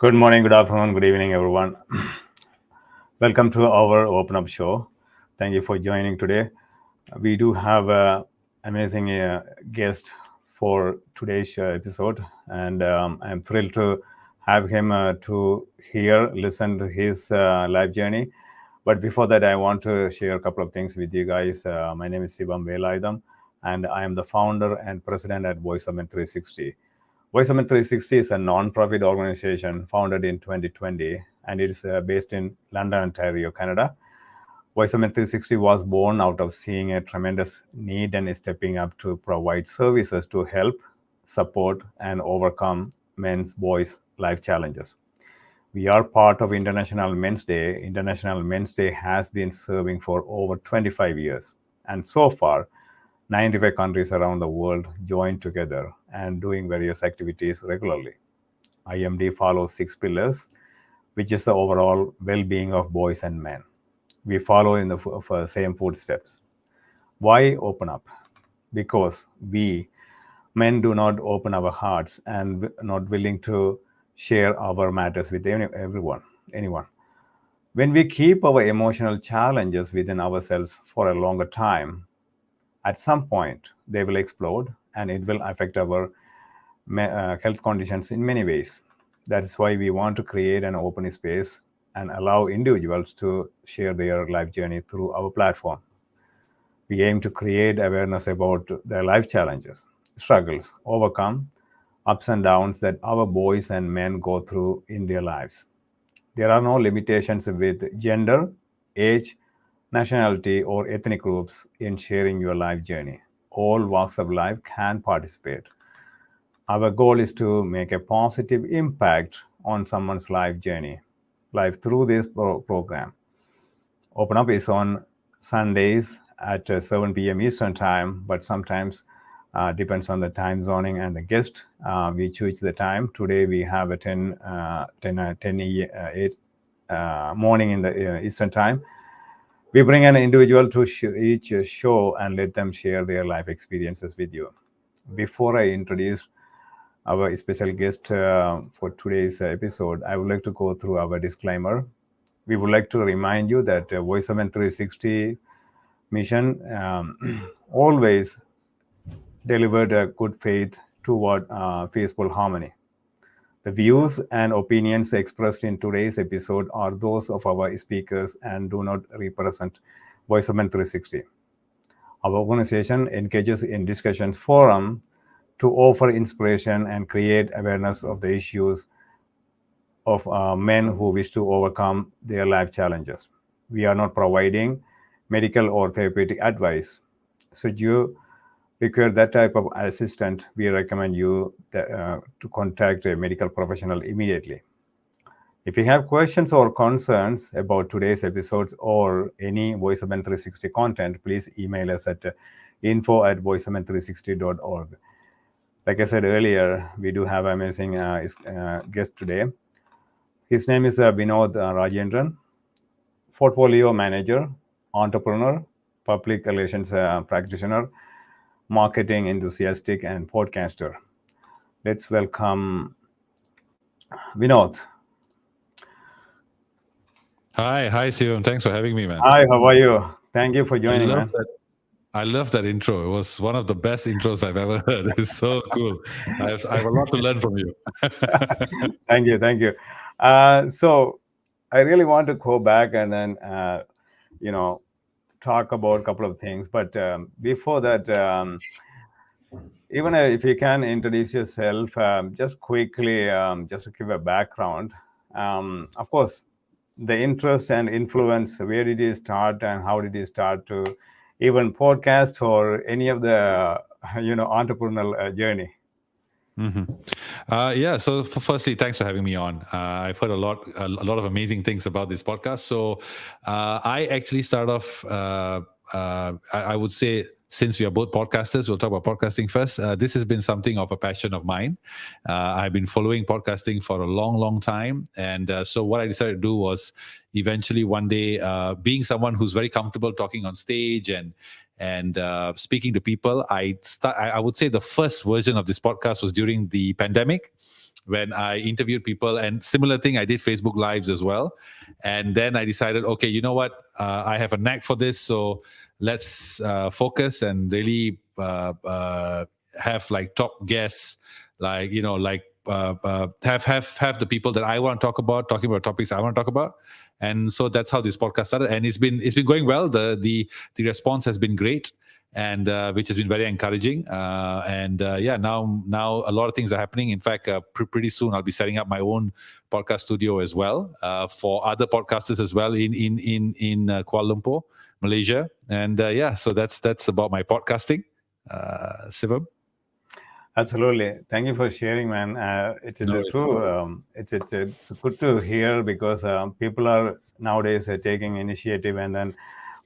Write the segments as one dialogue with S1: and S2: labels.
S1: Good morning, good afternoon, good evening, everyone. Welcome to our Open Up show. Thank you for joining today. We do have an amazing guest for today's episode, and I'm thrilled to have him to hear, listen to his life journey. But before that, I want to share a couple of things with you guys. My name is Sivam Velautham, and I am the founder and president at Voice Summit 360. Voice Summit 360 is a non-profit organization founded in 2020, and it is based in London, Ontario, Canada. Voice Summit 360 was born out of seeing a tremendous need and stepping up to provide services to help, support, and overcome men's, boys' life challenges. We are part of International Men's Day. International Men's Day has been serving for over 25 years. And so far, 95 countries around the world joined together and doing various activities regularly. IMD follows 6 pillars, which is the overall well-being of boys and men. We follow in the same footsteps. Why open up? Because we men do not open our hearts and not willing to share our matters with anyone. When we keep our emotional challenges within ourselves for a longer time, at some point they will explode and it will affect our health conditions in many ways. That is why we want to create an open space and allow individuals to share their life journey through our platform. We aim to create awareness about their life challenges, struggles, overcome, ups and downs that our boys and men go through in their lives. There are no limitations with gender, age, nationality, or ethnic groups in sharing your life journey. All walks of life can participate. Our goal is to make a positive impact on someone's life journey, life through this program. Open Up is on Sundays at 7 p.m. Eastern Time, but sometimes depends on the time zoning and the guest. We choose the time. Today we have a 8 morning in the Eastern Time. We bring an individual to each show and let them share their life experiences with you. Before I introduce our special guest for today's episode, I would like to go through our disclaimer. We would like to remind you that Voice Summit 360 mission always delivered a good faith toward peaceful harmony. The views and opinions expressed in today's episode are those of our speakers and do not represent Voice Summit 360. Our organization engages in discussions forum to offer inspiration and create awareness of the issues of men who wish to overcome their life challenges. We are not providing medical or therapeutic advice. Should you require that type of assistance, we recommend you to contact a medical professional immediately. If you have questions or concerns about today's episodes or any Voice Summit 360 content, please email us at info@voicesummit360.org. Like I said earlier, we do have an amazing guest today. His name is Vinodh Rajendran, portfolio manager, entrepreneur, public relations practitioner, marketing enthusiastic, and podcaster. Let's welcome Vinodh.
S2: Hi, Sivam. Thanks for having me, man.
S1: Hi, how are you? Thank you for joining, man.
S2: I love that intro. It was one of the best intros I've ever heard. It's so cool. I have a lot to learn from you.
S1: Thank you. So I really want to go back and then, talk about a couple of things. But before that, even if you can introduce yourself, just quickly, just to give a background. Of course, the interest and influence, where did you start and how did you start to even podcast or any of the, entrepreneurial journey?
S2: Mm-hmm. So firstly, thanks for having me on. I've heard a lot of amazing things about this podcast. So I actually start off, I would say, since we are both podcasters, we'll talk about podcasting first. This has been something of a passion of mine. I've been following podcasting for a long time. And so what I decided to do was eventually one day, being someone who's very comfortable talking on stage and speaking to people, I would say the first version of this podcast was during the pandemic. when I interviewed people, and similar thing, I did Facebook Lives as well. And then I decided, okay, you know what? I have a knack for this, so let's focus and really have like top guests, like have the people that I want to talk about, talking about topics I want to talk about. And so that's how this podcast started, and it's been going well. The response has been great, and which has been very encouraging. Now a lot of things are happening. In fact, pretty soon I'll be setting up my own podcast studio as well, for other podcasters as well in Kuala Lumpur, Malaysia. And so that's about my podcasting. Sivam.
S1: Absolutely. Thank you for sharing, man. It is true. It's good to hear, because people are nowadays taking initiative and then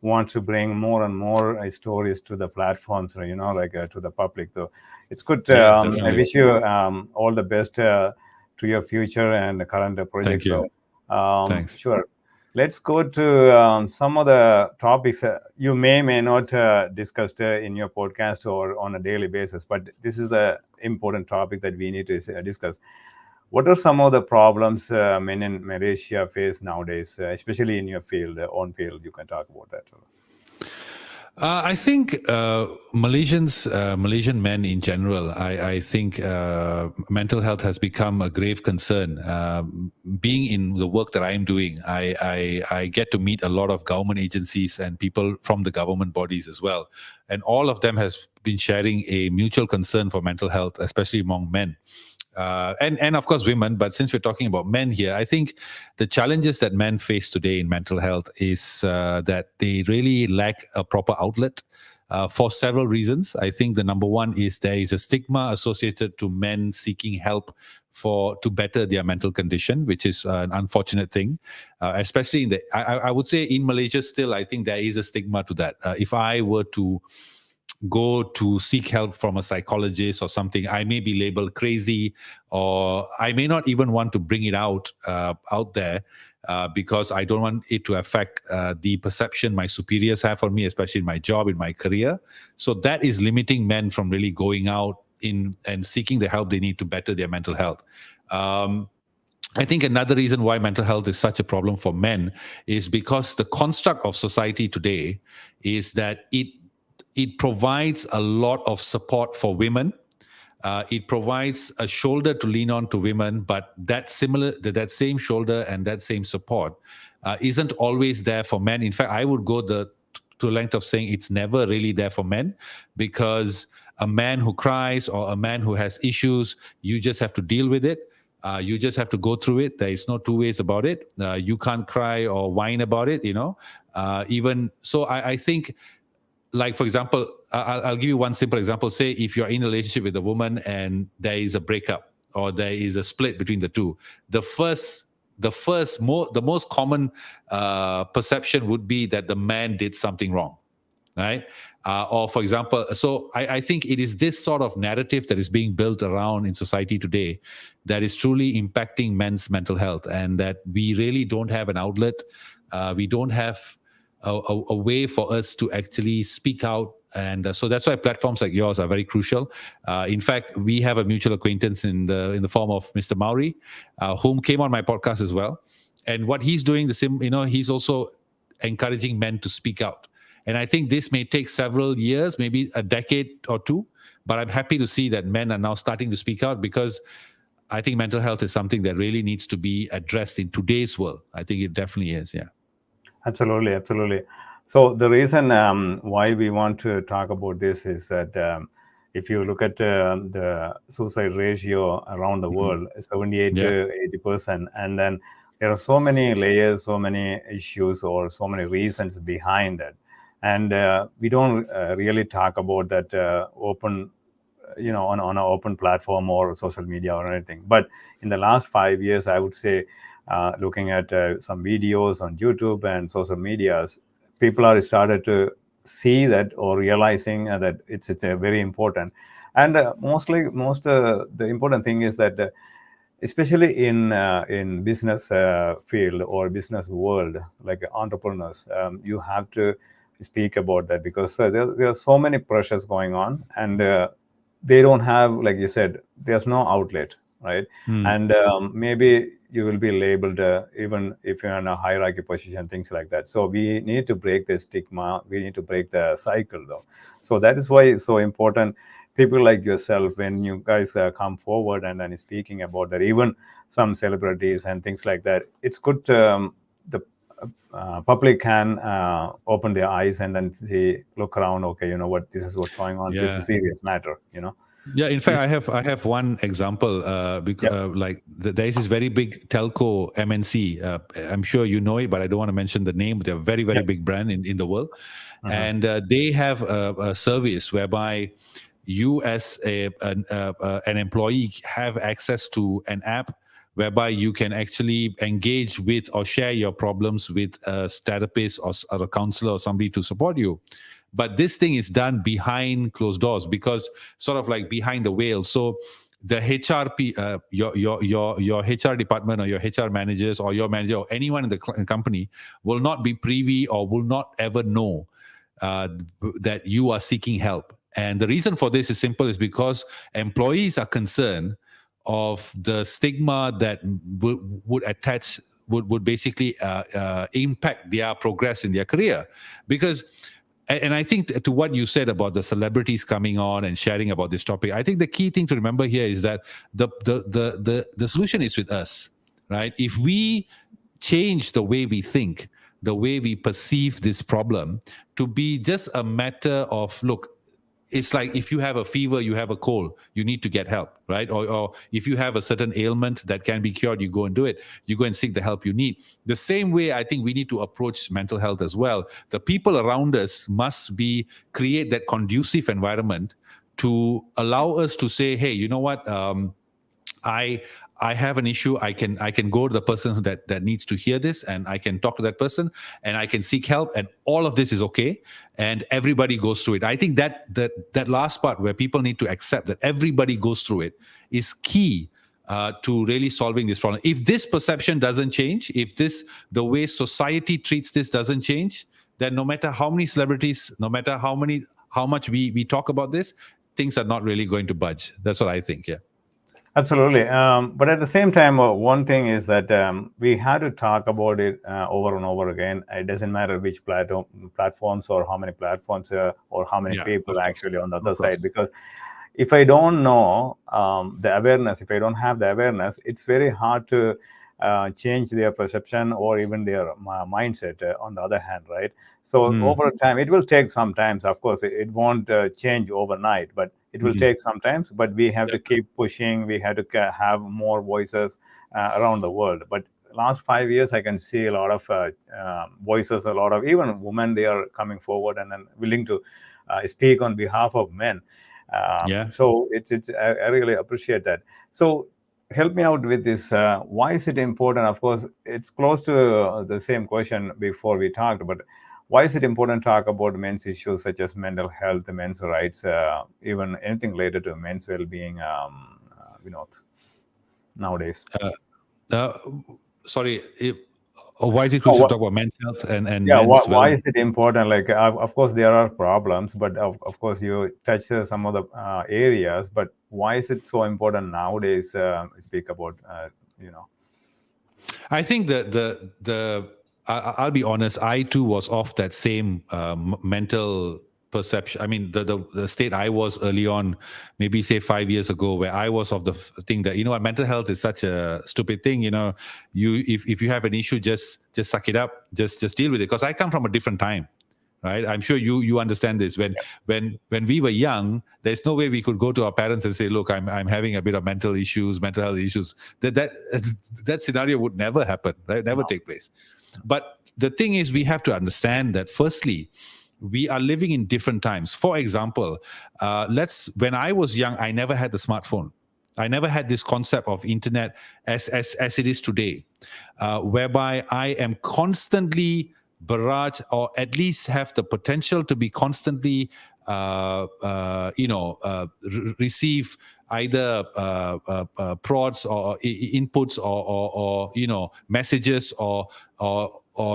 S1: want to bring more and more stories to the platforms, to the public. So it's good. I
S2: Definitely.
S1: wish you all the best to your future and current projects.
S2: Thank you.
S1: So,
S2: Thanks.
S1: sure. Let's go to some of the topics you may not discussed in your podcast or on a daily basis, but this is the important topic that we need to discuss. What are some of the problems men in Malaysia face nowadays, especially in your field, on field? You can talk about that.
S2: I think Malaysian men in general, I think mental health has become a grave concern. Being in the work that I am doing, I get to meet a lot of government agencies and people from the government bodies as well. And all of them has been sharing a mutual concern for mental health, especially among men. And of course women, but since we're talking about men here, I think the challenges that men face today in mental health is that they really lack a proper outlet for several reasons. I think the number one is there is a stigma associated to men seeking help to better their mental condition, which is an unfortunate thing, especially I would say in Malaysia still, I think there is a stigma to that. If I were to go to seek help from a psychologist or something, I may be labeled crazy, or I may not even want to bring it out there because I don't want it to affect the perception my superiors have for me, especially in my job, in my career. So that is limiting men from really going out in and seeking the help they need to better their mental health. I think another reason why mental health is such a problem for men is because the construct of society today is that it provides a lot of support for women. It provides a shoulder to lean on to women, but that same shoulder and that same support isn't always there for men. In fact, I would go to length of saying it's never really there for men, because a man who cries or a man who has issues, you just have to deal with it. You just have to go through it. There is no two ways about it. You can't cry or whine about it, even so. I think, like, for example, I'll give you one simple example. Say if you're in a relationship with a woman and there is a breakup or there is a split between the two, the most common perception would be that the man did something wrong, right? Or for example, so I think it is this sort of narrative that is being built around in society today that is truly impacting men's mental health, and that we really don't have an outlet. We don't have a way for us to actually speak out. And so that's why platforms like yours are very crucial. In fact, we have a mutual acquaintance in the form of Mr. Mauri, whom came on my podcast as well. And what he's doing, he's also encouraging men to speak out. And I think this may take several years, maybe a decade or two, but I'm happy to see that men are now starting to speak out, because I think mental health is something that really needs to be addressed in today's world. I think it definitely is, yeah.
S1: Absolutely. So the reason why we want to talk about this is that if you look at the suicide ratio around the world, 78 to 80%, and then there are so many layers, so many issues, or so many reasons behind it, and we don't really talk about that open, on an open platform or social media or anything. But in the last 5 years, I would say, looking at some videos on YouTube and social medias, people are started to see that, or realizing that it's very important. And the important thing is that, especially in business field or business world, like entrepreneurs, you have to speak about that, because there are so many pressures going on, and they don't have, like you said, there's no outlet. right?
S2: Mm.
S1: And maybe you will be labeled, even if you're in a hierarchy position, things like that. So we need to break the stigma. We need to break the cycle, though. So that is why it's so important. People like yourself, when you guys come forward and then speaking about that, even some celebrities and things like that, it's good. The public can open their eyes and then see, look around. Okay, you know what? This is what's going on. This is a
S2: Yeah.
S1: serious matter. You know.
S2: Yeah, in fact, I have one example. Because
S1: Yep.
S2: there is this very big telco MNC. I'm sure you know it, but I don't want to mention the name. They're a very very
S1: Yep.
S2: big brand in the world,
S1: Uh-huh.
S2: and they have a service whereby you as an employee have access to an app whereby you can actually engage with or share your problems with a therapist or a counselor or somebody to support you. But this thing is done behind closed doors, because sort of like behind the veil. So the HRP, your HR department or your HR managers or your manager or anyone in the company will not be privy or will not ever know uh, that you are seeking help. And the reason for this is simple: is because employees are concerned of the stigma that would attach, would basically impact their progress in their career. Because and I think to what you said about the celebrities coming on and sharing about this topic, I think the key thing to remember here is that the solution is with us, right? If we change the way we think, the way we perceive this problem to be just a matter of, look, it's like if you have a fever, you have a cold, you need to get help, right? Or if you have a certain ailment that can be cured, you go and do it. You go and seek the help you need. The same way, I think we need to approach mental health as well. The people around us must create that conducive environment to allow us to say, hey, you know what? I I have an issue. I can go to the person that needs to hear this, and I can talk to that person, and I can seek help, and all of this is okay, and everybody goes through it. I think that last part where people need to accept that everybody goes through it is key to really solving this problem. If this perception doesn't change, if the way society treats this doesn't change, then no matter how many celebrities, no matter how much we talk about this, things are not really going to budge. That's what I think. Yeah.
S1: Absolutely. But at the same time, one thing is that we had to talk about it over and over again. It doesn't matter which platforms or how many platforms or how many
S2: Yeah,
S1: people
S2: of course.
S1: actually on the other
S2: Of course.
S1: side. Because if I don't know the awareness, if I don't have the awareness, it's very hard to change their perception or even their mindset on the other hand, right? So
S2: Mm,
S1: over time, it will take some time. Of course, it won't change overnight, but it will
S2: mm.
S1: take some time. But we have to
S2: Yep.
S1: keep pushing. We have to have more voices around the world. But last 5 years, I can see a lot of voices, a lot of even women, they are coming forward and then willing to speak on behalf of men.
S2: Yeah.
S1: So it's I really appreciate that. So help me out with this. Why is it important? Of course, it's close to the same question before we talked, but why is it important to talk about men's issues such as mental health, men's rights, even anything related to men's well-being, Vinod, nowadays?
S2: Uh, uh, Sorry. Why is it
S1: Oh,
S2: crucial to talk about men's health and
S1: yeah,
S2: men's
S1: why
S2: well?
S1: is it important? Like, of course, there are problems, but of course, you touch some of the areas. But why is it so important nowadays? Speak about, you know.
S2: I think I'll be honest. I too was off that same mental perception. I mean, the state I was early on, maybe say 5 years ago, where I was of the thing that, you know what, mental health is such a stupid thing. You know, if you have an issue, just suck it up, just deal with it. Because I come from a different time. Right, I'm sure you understand this. When we were young, there's no way we could go to our parents and say, "Look, I'm having a bit of mental health issues." That scenario would never happen, right? Never
S1: No.
S2: take place. But the thing is, we have to understand that. Firstly, we are living in different times. For example, when I was young, I never had the smartphone. I never had this concept of internet as it is today, whereby I am constantly barrage, or at least have the potential to be constantly receive either prods or inputs or messages or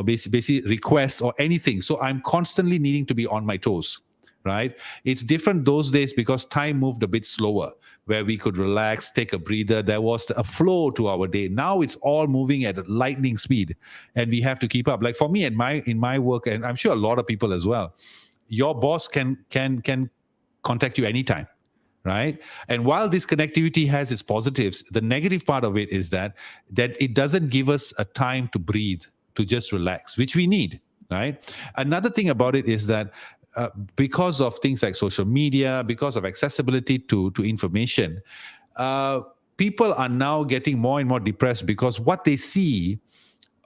S2: basically requests or anything. So I'm constantly needing to be on my toes, right? It's different those days because time moved a bit slower, where we could relax, take a breather. There was a flow to our day. Now it's all moving at lightning speed, and we have to keep up. Like for me, in my work, and I'm sure a lot of people as well, your boss can contact you anytime, right? And while this connectivity has its positives, the negative part of it is that it doesn't give us a time to breathe, to just relax, which we need, right? Another thing about it is that because of things like social media, because of accessibility to information, uh, people are now getting more and more depressed because what they see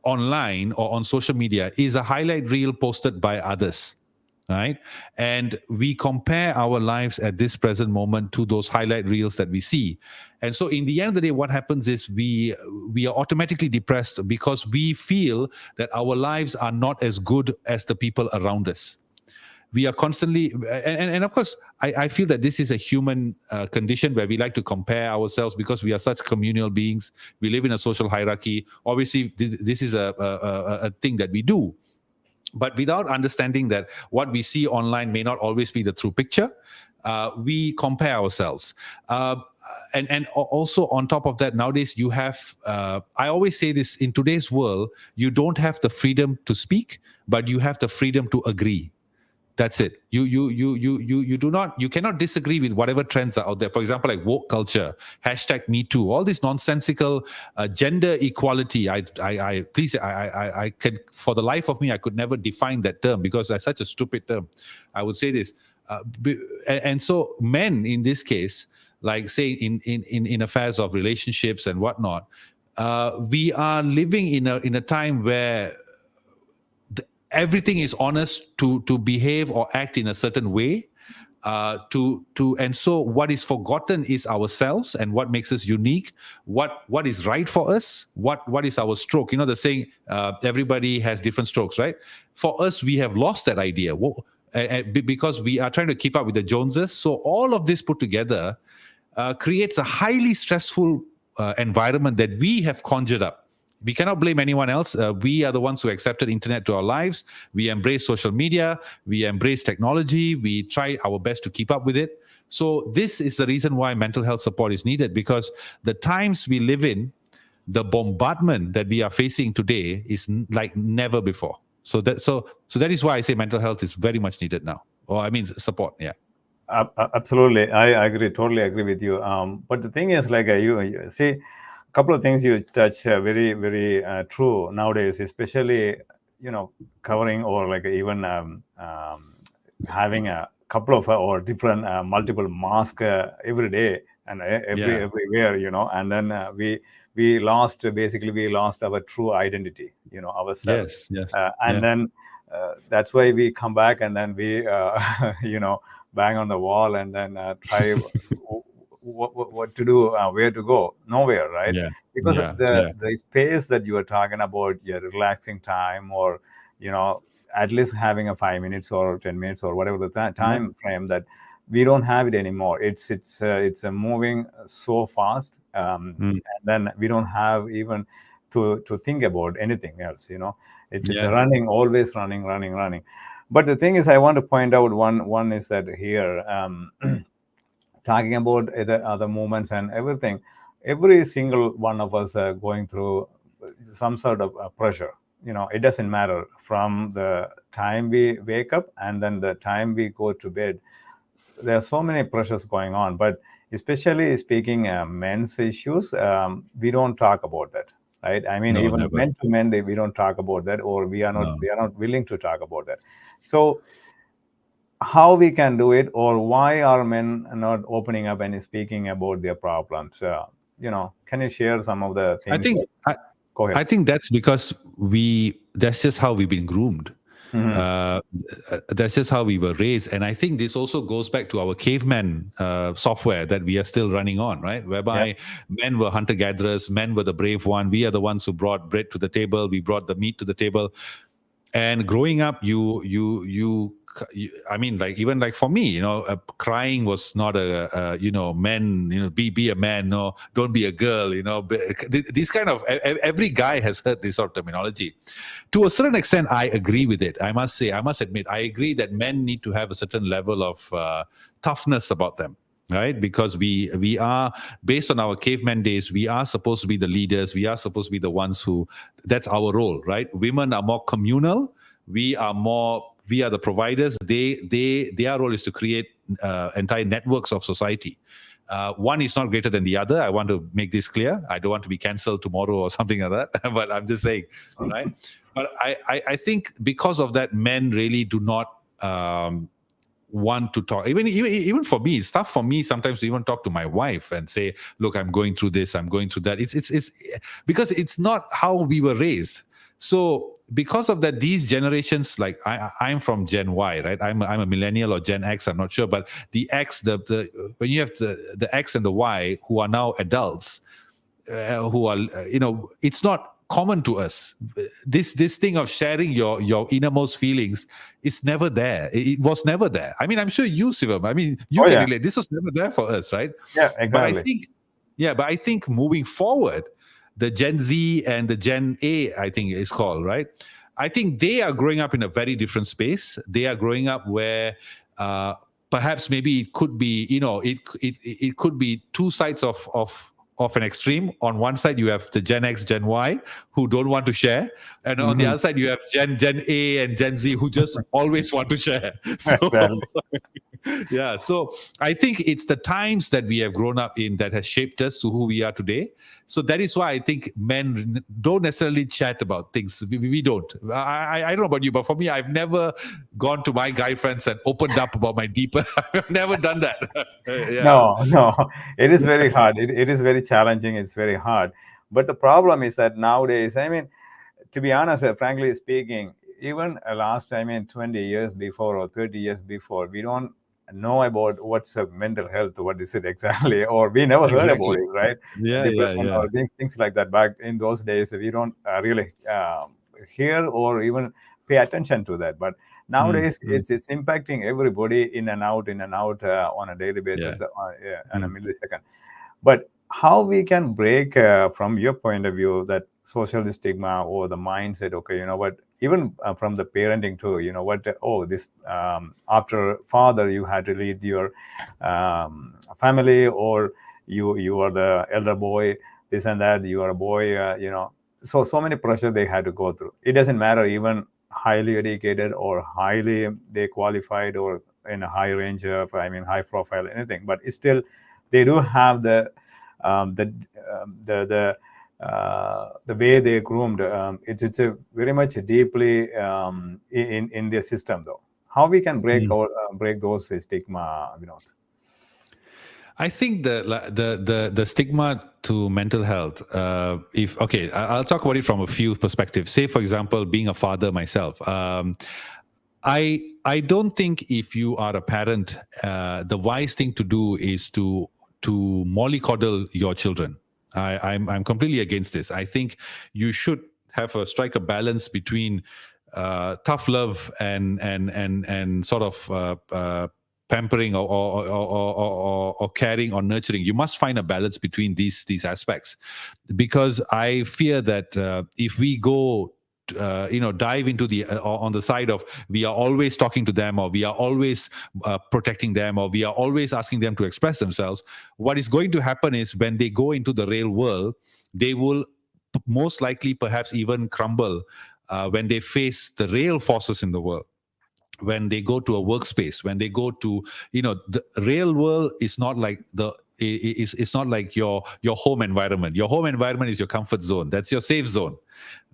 S2: online or on social media is a highlight reel posted by others, right? And we compare our lives at this present moment to those highlight reels that we see. And so in the end of the day, what happens is we are automatically depressed because we feel that our lives are not as good as the people around us. We are constantly, and of course, I feel that this is a human condition where we like to compare ourselves because we are such communal beings. We live in a social hierarchy. Obviously, this is a thing that we do, but without understanding that what we see online may not always be the true picture, we compare ourselves. And also on top of that, nowadays you have, I always say this, in today's world, you don't have the freedom to speak, but you have the freedom to agree. That's it. You do not, you cannot disagree with whatever trends are out there. For example, like woke culture, hashtag Me Too, all this nonsensical gender equality. I can, for the life of me, I could never define that term because it's such a stupid term. I would say this, and so men in this case, like say in affairs of relationships and whatnot, we are living in a time where everything is honest to behave or act in a certain way, and so what is forgotten is ourselves and what makes us unique, what is right for us, what is our stroke. You know the saying, everybody has different strokes, right? For us, we have lost that idea because we are trying to keep up with the Joneses. So all of this put together creates a highly stressful environment that we have conjured up. We cannot blame anyone else. We are the ones who accepted internet to our lives. We embrace social media. We embrace technology. We try our best to keep up with it. So this is the reason why mental health support is needed, because the times we live in, the bombardment that we are facing today is like never before. So that is why I say mental health is very much needed now. Or I mean support. Yeah.
S1: Absolutely, I agree, totally agree with you. But the thing is, like you see, a couple of things you touch very, very true nowadays, especially covering or like even having a couple of or different multiple masks every day and everywhere, and then we lost our true identity, ourselves.
S2: Yes.
S1: And then that's why we come back and then we bang on the wall and then try what to do, where to go, nowhere, right? Because the space that you are talking about, your relaxing time, or at least having a 5 minutes or 10 minutes or whatever the time frame, that we don't have it anymore. It's moving so fast, and then we don't have even to think about anything else. It's running, always running. But the thing is, I want to point out one is that here, talking about the other movements and everything, every single one of us are going through some sort of pressure. It doesn't matter from the time we wake up and then the time we go to bed. There are so many pressures going on, but especially speaking men's issues, we don't talk about that, right? I mean, even never. Men to men, we don't talk about that, or we are not willing to talk about that. So how we can do it, or why are men not opening up and speaking about their problems? Can you share some of the things?
S2: Go ahead. I think that's because that's just how we've been groomed. That's just how we were raised. And I think this also goes back to our caveman software that we are still running on, right? Whereby men were hunter-gatherers, men were the brave one. We are the ones who brought bread to the table. We brought the meat to the table. And growing up, you I mean, like even like for me, crying was not men, be a man, no, don't be a girl, these kind of, every guy has heard this sort of terminology. To a certain extent, I agree with it. I must admit, I agree that men need to have a certain level of toughness about them. Right, because we are, based on our caveman days, we are supposed to be the leaders. We are supposed to be the ones who. That's our role, right? Women are more communal. We are the providers. Their role is to create entire networks of society. One is not greater than the other. I want to make this clear. I don't want to be cancelled tomorrow or something like that. But I'm just saying, right? But I think because of that, men really do not. Want to talk, even for me, it's tough for me sometimes to even talk to my wife and say, look, I'm going through this, I'm going through that. It's because it's not how we were raised. So because of that, these generations, like I'm from Gen Y, right? I'm a millennial or Gen X, I'm not sure, but the X, the when you have the X and the Y who are now adults, who are it's not common to us. This thing of sharing your innermost feelings is never there. It was never there. I mean, I'm sure you, Sivam, I mean, you can relate. This was never there for us, right?
S1: Yeah, exactly.
S2: But I think moving forward, the Gen Z and the Gen A, I think it's called, right? I think they are growing up in a very different space. They are growing up where perhaps maybe it could be, it could be two sides of an extreme. On one side, you have the Gen X, Gen Y, who don't want to share. And on the other side, you have Gen A and Gen Z who just always want to share. So,
S1: Exactly.
S2: yeah. So I think it's the times that we have grown up in that has shaped us to who we are today. So that is why I think men don't necessarily chat about things. We don't. I don't know about you, but for me, I've never gone to my guy friends and opened up about my deeper. I've never done that. Yeah.
S1: No, it is very hard. It is very challenging. It's very hard. But the problem is that nowadays, I mean, to be honest, frankly speaking, even last, 20 years before or 30 years before, we don't know about what's mental health, what is it exactly, or we never heard about
S2: Exactly.
S1: it, right?
S2: Yeah,
S1: Depression
S2: yeah.
S1: or things like that. Back in those days, we don't really hear or even pay attention to that. But nowadays, it's impacting everybody in and out on a daily basis, on a millisecond. But how we can break, from your point of view, that social stigma or the mindset, okay, you know what, even from the parenting too, you know what, this, after father, you had to lead your family, or you are the elder boy, this and that, you are a boy, so many pressure they had to go through. It doesn't matter, even highly educated or highly they qualified or in a high range of, high profile, anything, but it's still they do have the way they groomed. It's a very much deeply in their system, though. How we can break those stigma, Vinodh?
S2: I think the stigma to mental health. I'll talk about it from a few perspectives. Say, for example, being a father myself. I don't think if you are a parent, the wise thing to do is to mollycoddle your children. I'm completely against this. I think you should strike a balance between tough love and sort of pampering or caring or nurturing. You must find a balance between these aspects, because I fear that if we go dive into the on the side of we are always talking to them, or we are always protecting them, or we are always asking them to express themselves, what is going to happen is when they go into the real world, they will most likely perhaps even crumble when they face the real forces in the world. When they go to a workspace, when they go to, the real world is not like it's not like your home environment. Your home environment is your comfort zone. That's your safe zone.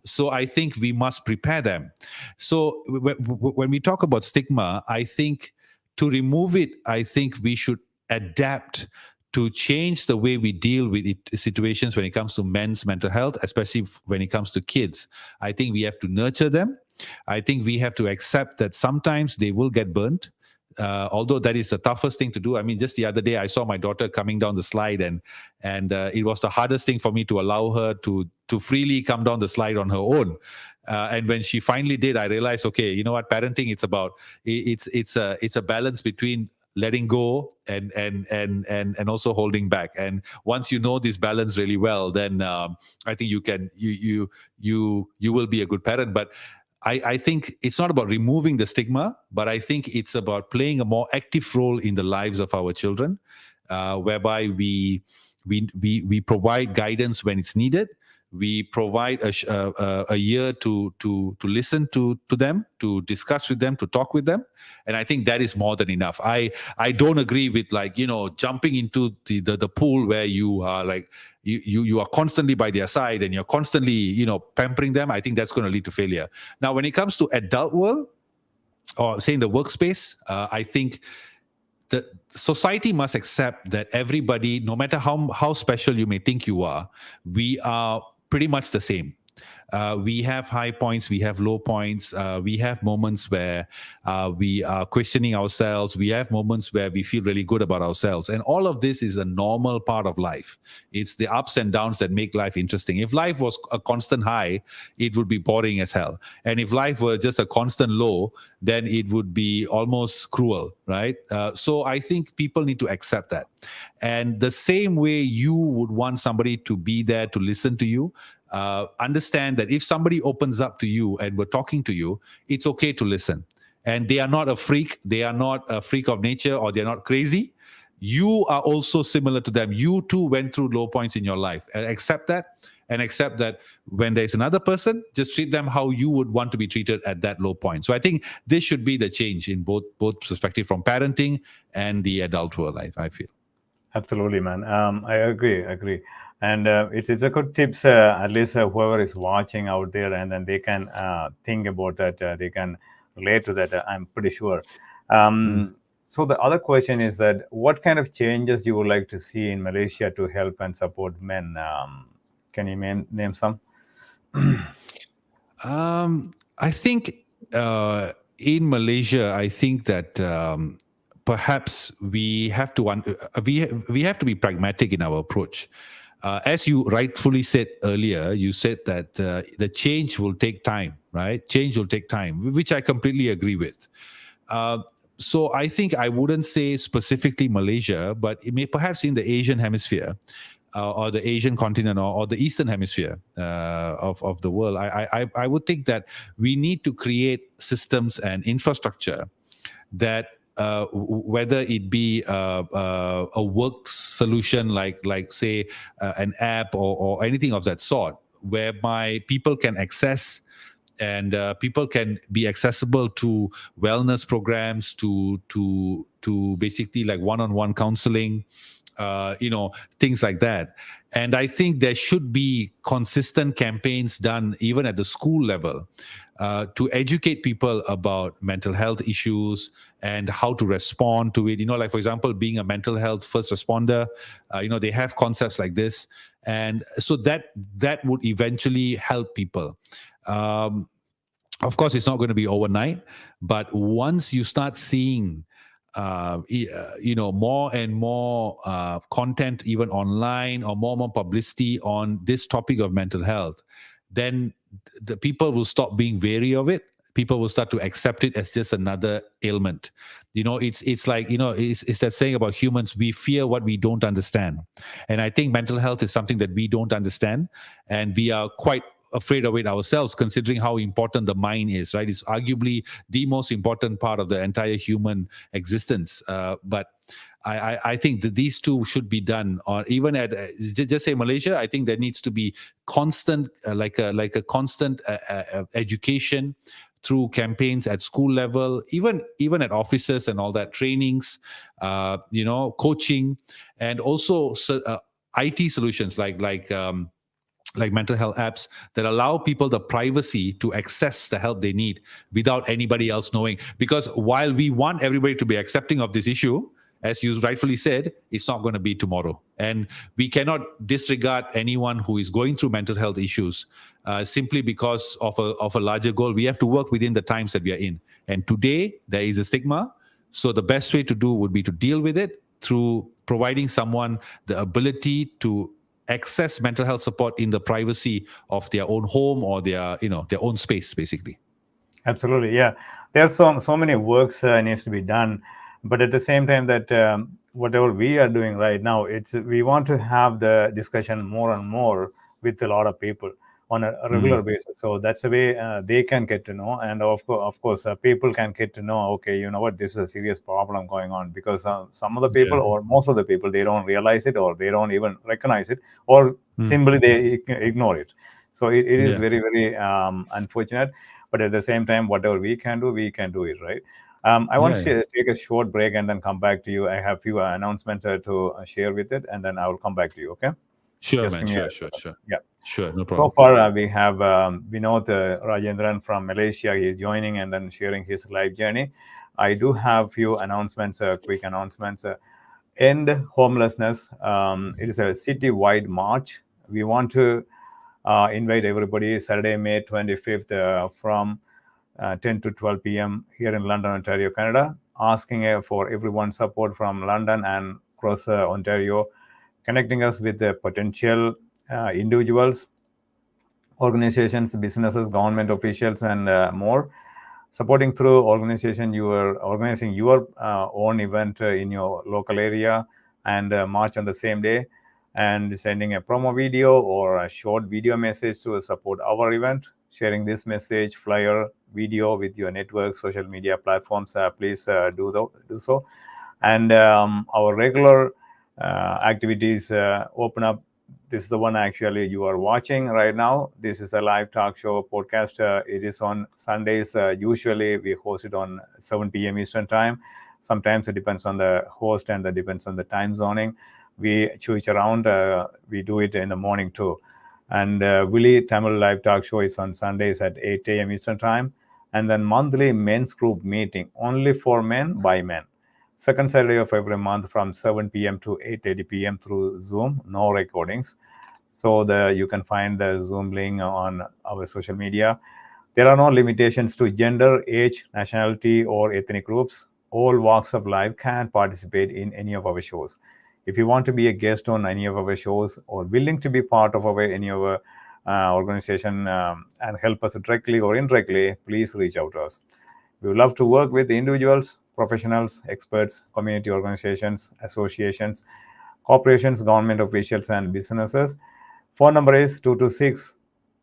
S2: So I think we must prepare them. So when we talk about stigma, I think to remove it, I think we should adapt to change the way we deal with situations when it comes to men's mental health, especially when it comes to kids. I think we have to nurture them. I think we have to accept that sometimes they will get burnt. although that is the toughest thing to do. I mean, just the other day I saw my daughter coming down the slide, and it was the hardest thing for me to allow her to freely come down the slide on her own. And when she finally did, I realized, okay, you know what, parenting, it's a balance between letting go and also holding back. And once you know this balance really well, then I think you will be a good parent. But I think it's not about removing the stigma, but I think it's about playing a more active role in the lives of our children, whereby we provide guidance when it's needed. We provide a year to listen to them, to discuss with them, to talk with them, and I think that is more than enough. I don't agree with, like, jumping into the pool where you are like you are constantly by their side and you're constantly pampering them. I think that's going to lead to failure. Now, when it comes to adult world, or say in the workspace, I think the society must accept that everybody, no matter how special you may think you are, we are pretty much the same. We have high points, we have low points, we have moments where we are questioning ourselves, we have moments where we feel really good about ourselves. And all of this is a normal part of life. It's the ups and downs that make life interesting. If life was a constant high, it would be boring as hell. And if life were just a constant low, then it would be almost cruel, right? So I think people need to accept that. And the same way you would want somebody to be there to listen to you, understand that if somebody opens up to you and we're talking to you, it's okay to listen. And they are not a freak. They are not a freak of nature, or they're not crazy. You are also similar to them. You too went through low points in your life. Accept that, and accept that when there's another person, just treat them how you would want to be treated at that low point. So I think this should be the change in both perspective, from parenting and the adult world, I feel.
S1: Absolutely, man. I agree. And it's a good tips, at least whoever is watching out there, and then they can think about that. They can relate to that. I'm pretty sure. So the other question is that what kind of changes you would like to see in Malaysia to help and support men? Can you name some?
S2: I think in Malaysia, I think that perhaps we have to be pragmatic in our approach. As you rightfully said earlier, you said that the change will take time, right? Change will take time, which I completely agree with. So I think I wouldn't say specifically Malaysia, but it may perhaps in the Asian hemisphere, or the Asian continent, or the Eastern hemisphere of the world. I would think that we need to create systems and infrastructure that, whether it be a work solution like say an app or anything of that sort, whereby people can access and people can be accessible to wellness programs, to basically like one-on-one counseling, things like that. And I think there should be consistent campaigns done even at the school level to educate people about mental health issues and how to respond to it. Like, for example, being a mental health first responder, they have concepts like this. And so that would eventually help people. Of course, it's not going to be overnight, but once you start seeing more and more content, even online, or more publicity on this topic of mental health, then the people will stop being wary of it. People will start to accept it as just another ailment. It's like, it's that saying about humans: we fear what we don't understand. And I think mental health is something that we don't understand, and we are quite afraid of it ourselves, considering how important the mind is, right? It's arguably the most important part of the entire human existence. But I think that these two should be done, or even at just say Malaysia. I think there needs to be constant, like a constant education through campaigns at school level, even at offices and all that, trainings, coaching, and also IT solutions like mental health apps that allow people the privacy to access the help they need without anybody else knowing. Because while we want everybody to be accepting of this issue, as you rightfully said, it's not going to be tomorrow. And we cannot disregard anyone who is going through mental health issues simply because of a larger goal. We have to work within the times that we are in. And today, there is a stigma, So the best way to do would be to deal with it through providing someone the ability to access mental health support in the privacy of their own home or their own space, basically.
S1: Absolutely, yeah. There's so many works needs to be done, but at the same time that whatever we are doing right now, it's we want to have the discussion more and more with a lot of people on a regular
S2: Mm.
S1: basis. So that's the way they can get to know, and of course, people can get to know. Okay, you know what, this is a serious problem going on because some of the people
S2: Yeah.
S1: or most of the people they don't realize it or they don't even recognize it or
S2: Mm.
S1: simply they ignore it. So it is
S2: Yeah.
S1: very very unfortunate, but at the same time whatever we can do it, right? I want
S2: Yeah.
S1: to
S2: Yeah.
S1: take a short break and then come back to you. I have few announcements to share with it, and then I will come back to you. Okay,
S2: Sure,
S1: just
S2: man.
S1: give me
S2: Sure,
S1: a
S2: sure,
S1: second.
S2: sure.
S1: Yeah.
S2: Sure. No
S1: So
S2: problem.
S1: far we have Vinodh Rajendran from Malaysia. He is joining and then sharing his life journey. I do have few announcements, quick announcements. End homelessness. It is a city-wide march. We want to invite everybody Saturday, May 25th from 10 to 12 p.m. here in London, Ontario, Canada, asking for everyone's support from London and across Ontario, connecting us with the potential individuals, organizations, businesses, government officials, and more. Supporting through organization, you are organizing your own event in your local area and march on the same day and sending a promo video or a short video message to support our event. Sharing this message, flyer, video with your network, social media platforms, please do so. And our regular activities open up. This is the one actually you are watching right now. This is a live talk show podcast. It is on Sundays. Usually we host it on 7 p.m. Eastern time. Sometimes it depends on the host and it depends on the time zoning. We switch around. We do it in the morning too. And Willie Tamil live talk show is on Sundays at 8 a.m. Eastern time. And then monthly men's group meeting only for men by men, second Saturday of every month from 7 p.m. to 8:30 p.m. through Zoom, no recordings. So you can find the Zoom link on our social media. There are no limitations to gender, age, nationality, or ethnic groups. All walks of life can participate in any of our shows. If you want to be a guest on any of our shows or willing to be part of any of our organization and help us directly or indirectly, please reach out to us. We would love to work with individuals, professionals, experts, community organizations, associations, corporations, government officials, and businesses. Phone number is 226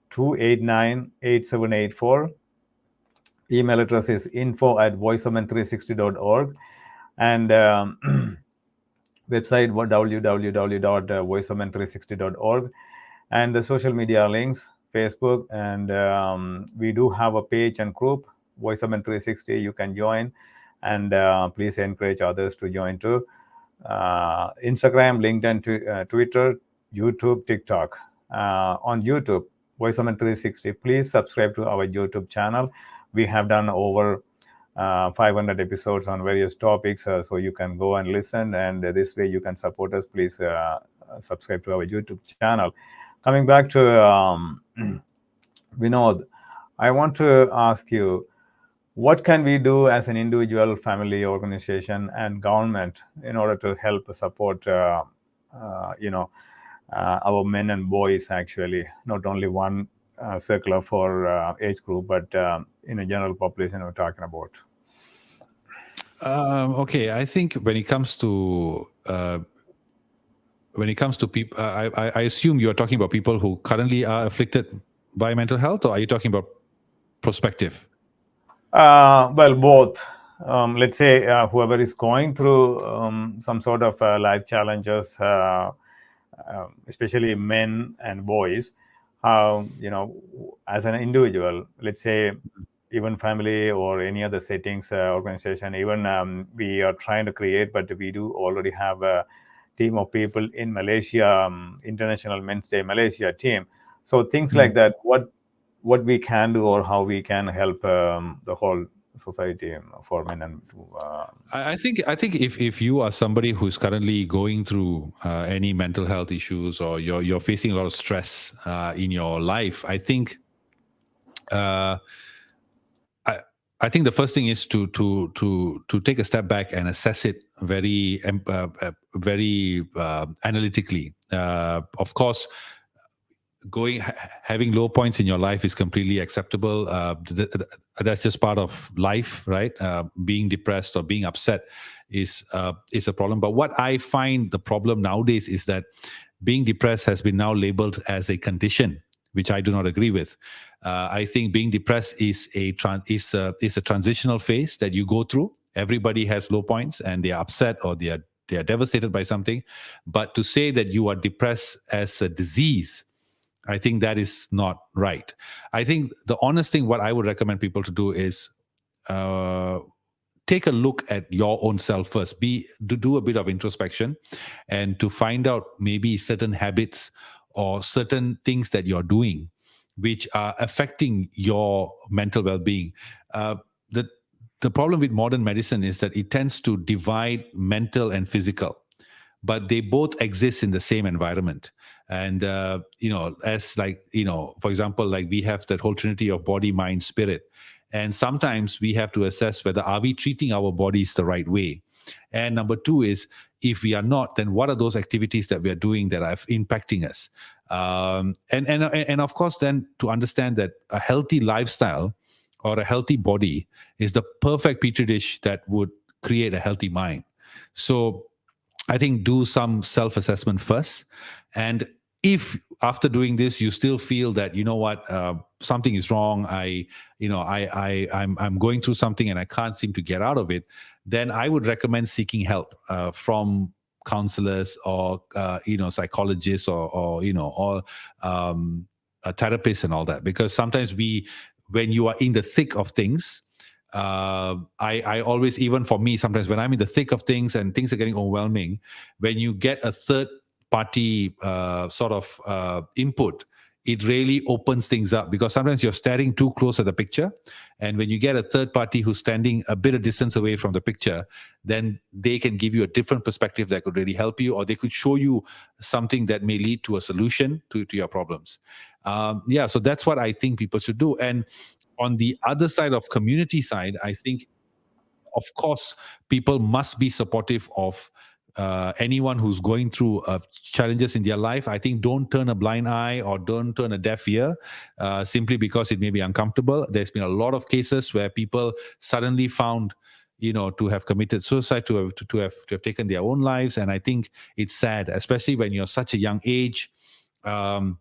S1: 289 8784. Email address is info@voiceomen360.org. And website www.voiceomen360.org. And the social media links, Facebook, and we do have a page and group, Voiceomen 360. You can join, and please encourage others to join too. Instagram, LinkedIn, Twitter, YouTube, TikTok. On YouTube, Voiceomen 360. Please subscribe to our YouTube channel. We have done over 500 episodes on various topics, so you can go and listen, and this way you can support us. Please subscribe to our YouTube channel. Coming back to Vinod, I want to ask you, what can we do as an individual, family, organization, and government in order to help support, our men and boys, actually, not only one circular for age group, but in a general population we're talking about?
S2: Okay, I think when it comes to people, I assume you're talking about people who currently are afflicted by mental health, or are you talking about prospective?
S1: Well, both. Let's say whoever is going through some sort of life challenges, especially men and boys, as an individual, let's say even family or any other settings, organization, even we are trying to create, but we do already have a team of people in Malaysia, International Men's Day Malaysia team. So things like
S2: Mm.
S1: that, what we can do or how we can help the whole society for men and
S2: I think if you are somebody who's currently going through any mental health issues, or you're facing a lot of stress in your life, I think uh, I think the first thing is to take a step back and assess it very analytically. Of course, having low points in your life is completely acceptable. That's just part of life, right? Being depressed or being upset is a problem. But what I find the problem nowadays is that being depressed has been now labeled as a condition, which I do not agree with. I think being depressed is a transitional phase that you go through. Everybody has low points, and they are upset or they are devastated by something. But to say that you are depressed as a disease, I think that is not right. I think the honest thing, what I would recommend people to do is uh, take a look at your own self first. To do a bit of introspection, and to find out maybe certain habits or certain things that you're doing which are affecting your mental well-being. The the problem with modern medicine is that it tends to divide mental and physical, but they both exist in the same environment. And as like, for example, like we have that whole trinity of body, mind, spirit, and sometimes we have to assess whether are we treating our bodies the right way. And number two is, if we are not, then what are those activities that we are doing that are impacting us? And of course, then to understand that a healthy lifestyle or a healthy body is the perfect petri dish that would create a healthy mind. So I think do some self-assessment first. And if after doing this you still feel that, something is wrong, I'm going through something and I can't seem to get out of it, then I would recommend seeking help from counselors or psychologists or therapists and all that. Because sometimes when you are in the thick of things, I always, even for me, sometimes when I'm in the thick of things and things are getting overwhelming, when you get a third party input, it really opens things up, because sometimes you're staring too close at the picture. And when you get a third party who's standing a bit of distance away from the picture, then they can give you a different perspective that could really help you, or they could show you something that may lead to a solution to your problems. So that's what I think people should do. And on the other side of community side, I think, of course, people must be supportive of anyone who's going through challenges in their life. I think don't turn a blind eye or don't turn a deaf ear simply because it may be uncomfortable. There's been a lot of cases where people suddenly found, to have committed suicide, to have taken their own lives. And I think it's sad, especially when you're such a young age. There are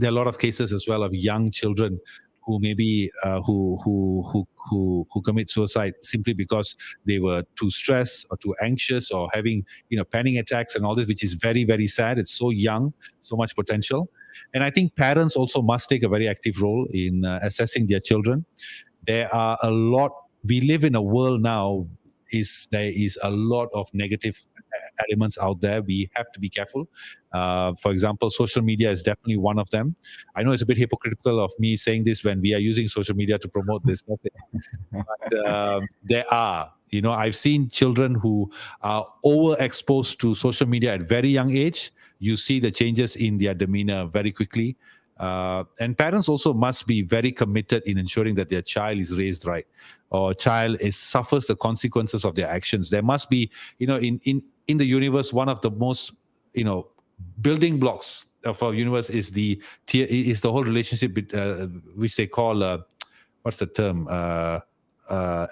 S2: a lot of cases as well of young children who maybe who commit suicide simply because they were too stressed or too anxious or having panic attacks and all this, which is very, very sad. It's so young, so much potential. And I think parents also must take a very active role in assessing their children. There are a lot. We live in a world now. There is a lot of negative elements out there. We have to be careful. For example, social media is definitely one of them. I know it's a bit hypocritical of me saying this when we are using social media to promote this method, but there are. I've seen children who are overexposed to social media at very young age. You see the changes in their demeanor very quickly. And parents also must be very committed in ensuring that their child is raised right, or child suffers the consequences of their actions. There must be, in the universe, one of the most, building blocks of our universe is the whole relationship, which they call what's the term?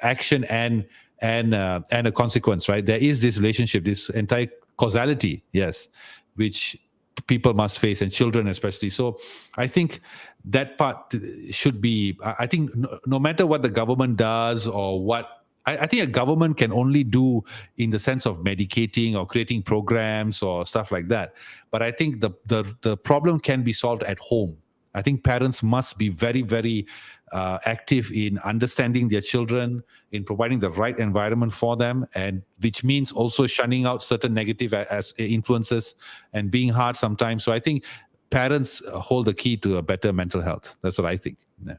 S2: Action and a consequence, right? There is this relationship, this entire causality, yes, which people must face, and children especially. So I think that part should be, I think no matter what the government does or what, I think a government can only do in the sense of medicating or creating programs or stuff like that. But I think the problem can be solved at home. I think parents must be very, very active in understanding their children, in providing the right environment for them, and which means also shunning out certain negative as influences and being hard sometimes. So I think parents hold the key to a better mental health. That's what I think. Yeah.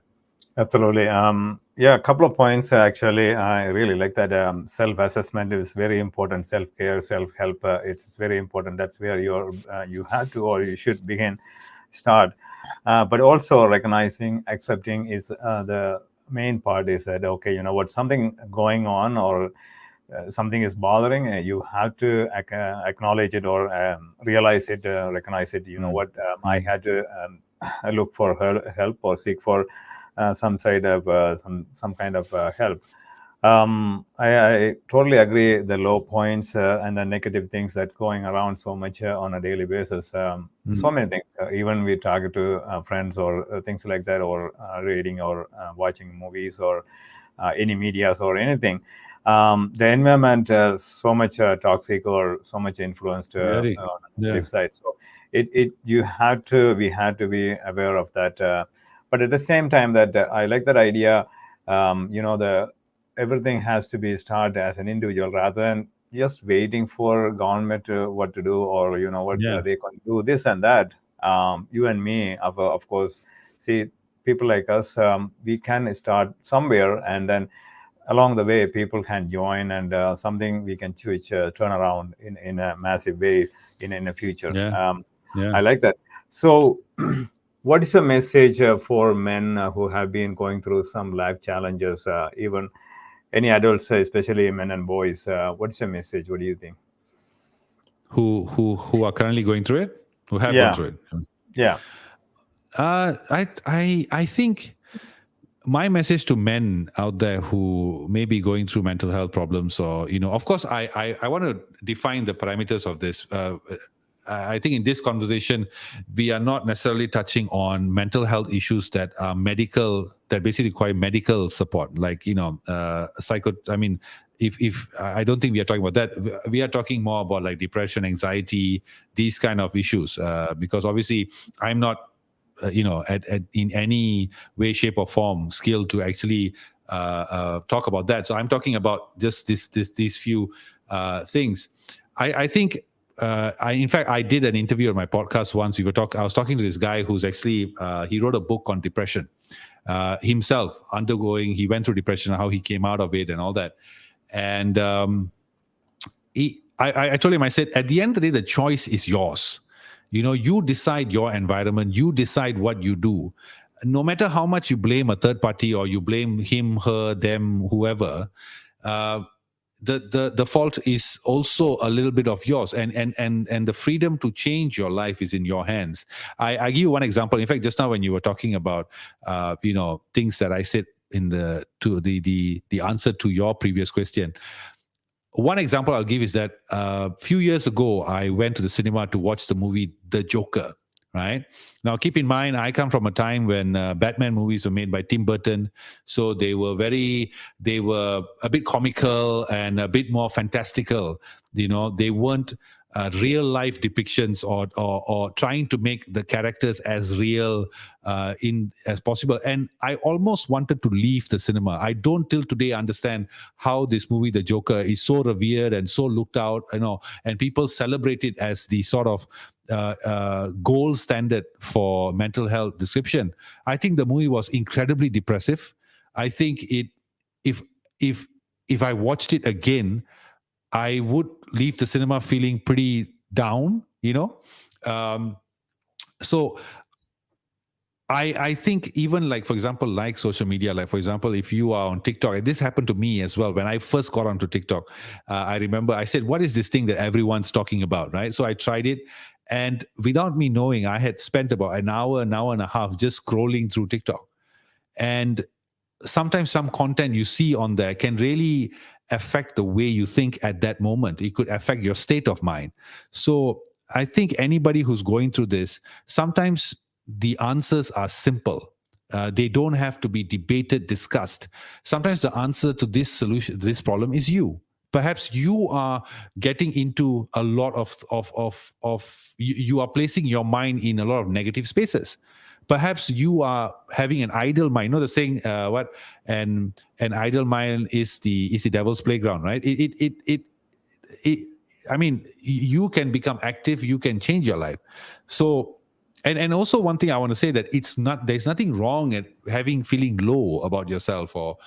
S1: Absolutely. A couple of points actually. I really like that. Self-assessment is very important. Self-care, self-help. It's very important. That's where you have to, or you should start. But also recognizing, accepting is the main part is that, okay, you know what, something going on, or something is bothering, you have to acknowledge it, or realize it, recognize it. You know what, I had to look for help, or seek for some side of some kind of help. I totally agree. The low points and the negative things that going around so much on a daily basis. So many things. Even we talk to friends, or things like that, or reading, or watching movies, or any medias, or anything. The environment so much toxic, or so much influenced
S2: Very.
S1: on the
S2: Yeah.
S1: negative side. So we had to be aware of that. But at the same time, that I like that idea. The everything has to be started as an individual, rather than just waiting for government what to do, or what
S2: Yeah.
S1: they can do this and that. You and me, of course, see, people like us, we can start somewhere, and then along the way people can join, and something we can switch, turn around in a massive way in the future.
S2: Yeah. Yeah.
S1: I like that. So what is the message for men who have been going through some life challenges, even any adults, especially men and boys? What's the message? What do you think?
S2: Who are currently going through it, who have gone
S1: Yeah,
S2: through it.
S1: yeah,
S2: I think my message to men out there who may be going through mental health problems, or of course, I want to define the parameters of this. I think in this conversation, we are not necessarily touching on mental health issues that are medical, that basically require medical support, like psycho. I mean, if I don't think we are talking about that. We are talking more about like depression, anxiety, these kind of issues. Because obviously, I'm not in any way, shape, or form skilled to actually talk about that. So I'm talking about just these few things. I think. In fact, I did an interview on my podcast once. I was talking to this guy who's actually he wrote a book on depression himself, undergoing. He went through depression, how he came out of it, and all that. And I told him, I said, at the end of the day, the choice is yours. You decide your environment, you decide what you do. No matter how much you blame a third party, or you blame him, her, them, whoever, the fault is also a little bit of yours, and the freedom to change your life is in your hands. I give you one example. In fact, just now when you were talking about things that I said in the answer to your previous question. One example I'll give is that a few years ago, I went to the cinema to watch the movie The Joker. Right now, keep in mind, I come from a time when Batman movies were made by Tim Burton, so they were a bit comical and a bit more fantastical. They weren't real life depictions, or trying to make the characters as real in as possible. And I almost wanted to leave the cinema. I don't till today understand how this movie, The Joker, is so revered and so looked out, and people celebrate it as the sort of gold standard for mental health description. I think the movie was incredibly depressive. I think if if if I watched it again, I would leave the cinema feeling pretty down. So I think even like, for example, like social media, like for example, if you are on TikTok, and this happened to me as well. When I first got onto TikTok, I remember I said, what is this thing that everyone's talking about, right? So I tried it. And without me knowing, I had spent about an hour and a half just scrolling through TikTok. And sometimes some content you see on there can really affect the way you think at that moment. It could affect your state of mind. So I think anybody who's going through this, sometimes the answers are simple. They don't have to be debated, discussed. Sometimes the answer to this problem is you. Perhaps you are getting into a lot of you are placing your mind in a lot of negative spaces. Perhaps you are having an idle mind. The saying, what an idle mind is the devil's playground, right? It I mean, you can become active, you can change your life. So, and also one thing I want to say, that there's nothing wrong at feeling low about yourself, or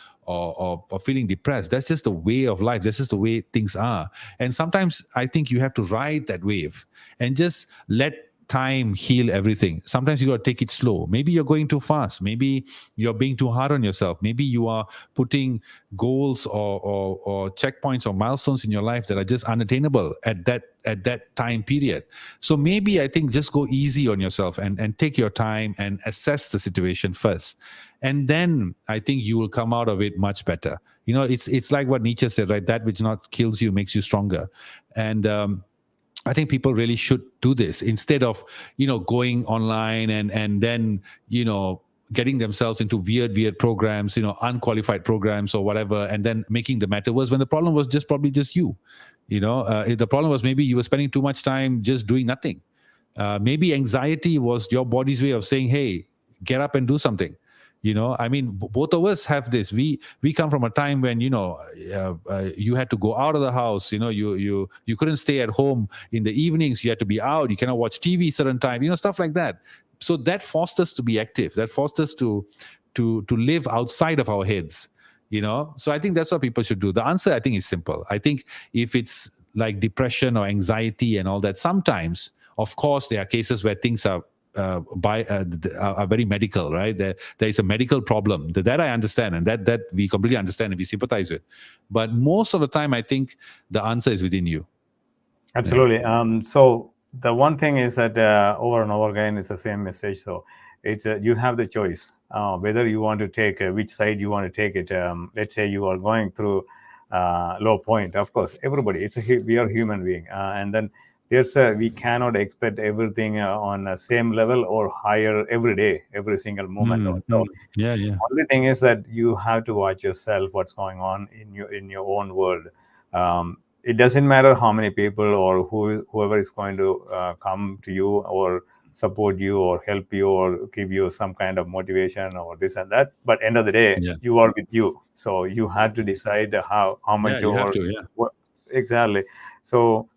S2: feeling depressed. That's just the way of life. That's just the way things are. And sometimes I think you have to ride that wave and just let time heal everything. Sometimes you got to take it slow. Maybe you're going too fast. Maybe you're being too hard on yourself. Maybe you are putting goals or checkpoints or milestones in your life that are just unattainable at that time period. So maybe I think just go easy on yourself and take your time and assess the situation first. And then I think you will come out of it much better. It's like what Nietzsche said, right? That which not kills you makes you stronger. And I think people really should do this instead of, going online and then, getting themselves into weird programs, unqualified programs or whatever, and then making the matter worse when the problem was probably just you. The problem was maybe you were spending too much time just doing nothing. Maybe anxiety was your body's way of saying, hey, get up and do something. Both of us have this. We come from a time when you had to go out of the house. You couldn't stay at home in the evenings. You had to be out. You cannot watch TV certain time. Stuff like that. So that forced us to be active. That forced us to live outside of our heads. So I think that's what people should do. The answer, I think, is simple. I think if it's like depression or anxiety and all that, sometimes, of course, there are cases where things are very medical, right? There is a medical problem that I understand, and that we completely understand and we sympathize with. But most of the time, I think the answer is within you.
S1: Absolutely. So the one thing is that over and over again, it's the same message. So it's you have the choice whether you want to take which side you want to take it. Let's say you are going through low point. Of course, everybody. We are human being, and then we cannot expect everything on the same level or higher every day, every single moment. So only thing is that you have to watch yourself, what's going on in your own world. It doesn't matter how many people or whoever is going to come to you or support you or help you or give you some kind of motivation or this and that. But end of the day, you are with you. So you have to decide how much
S2: you have to.
S1: What, exactly. So.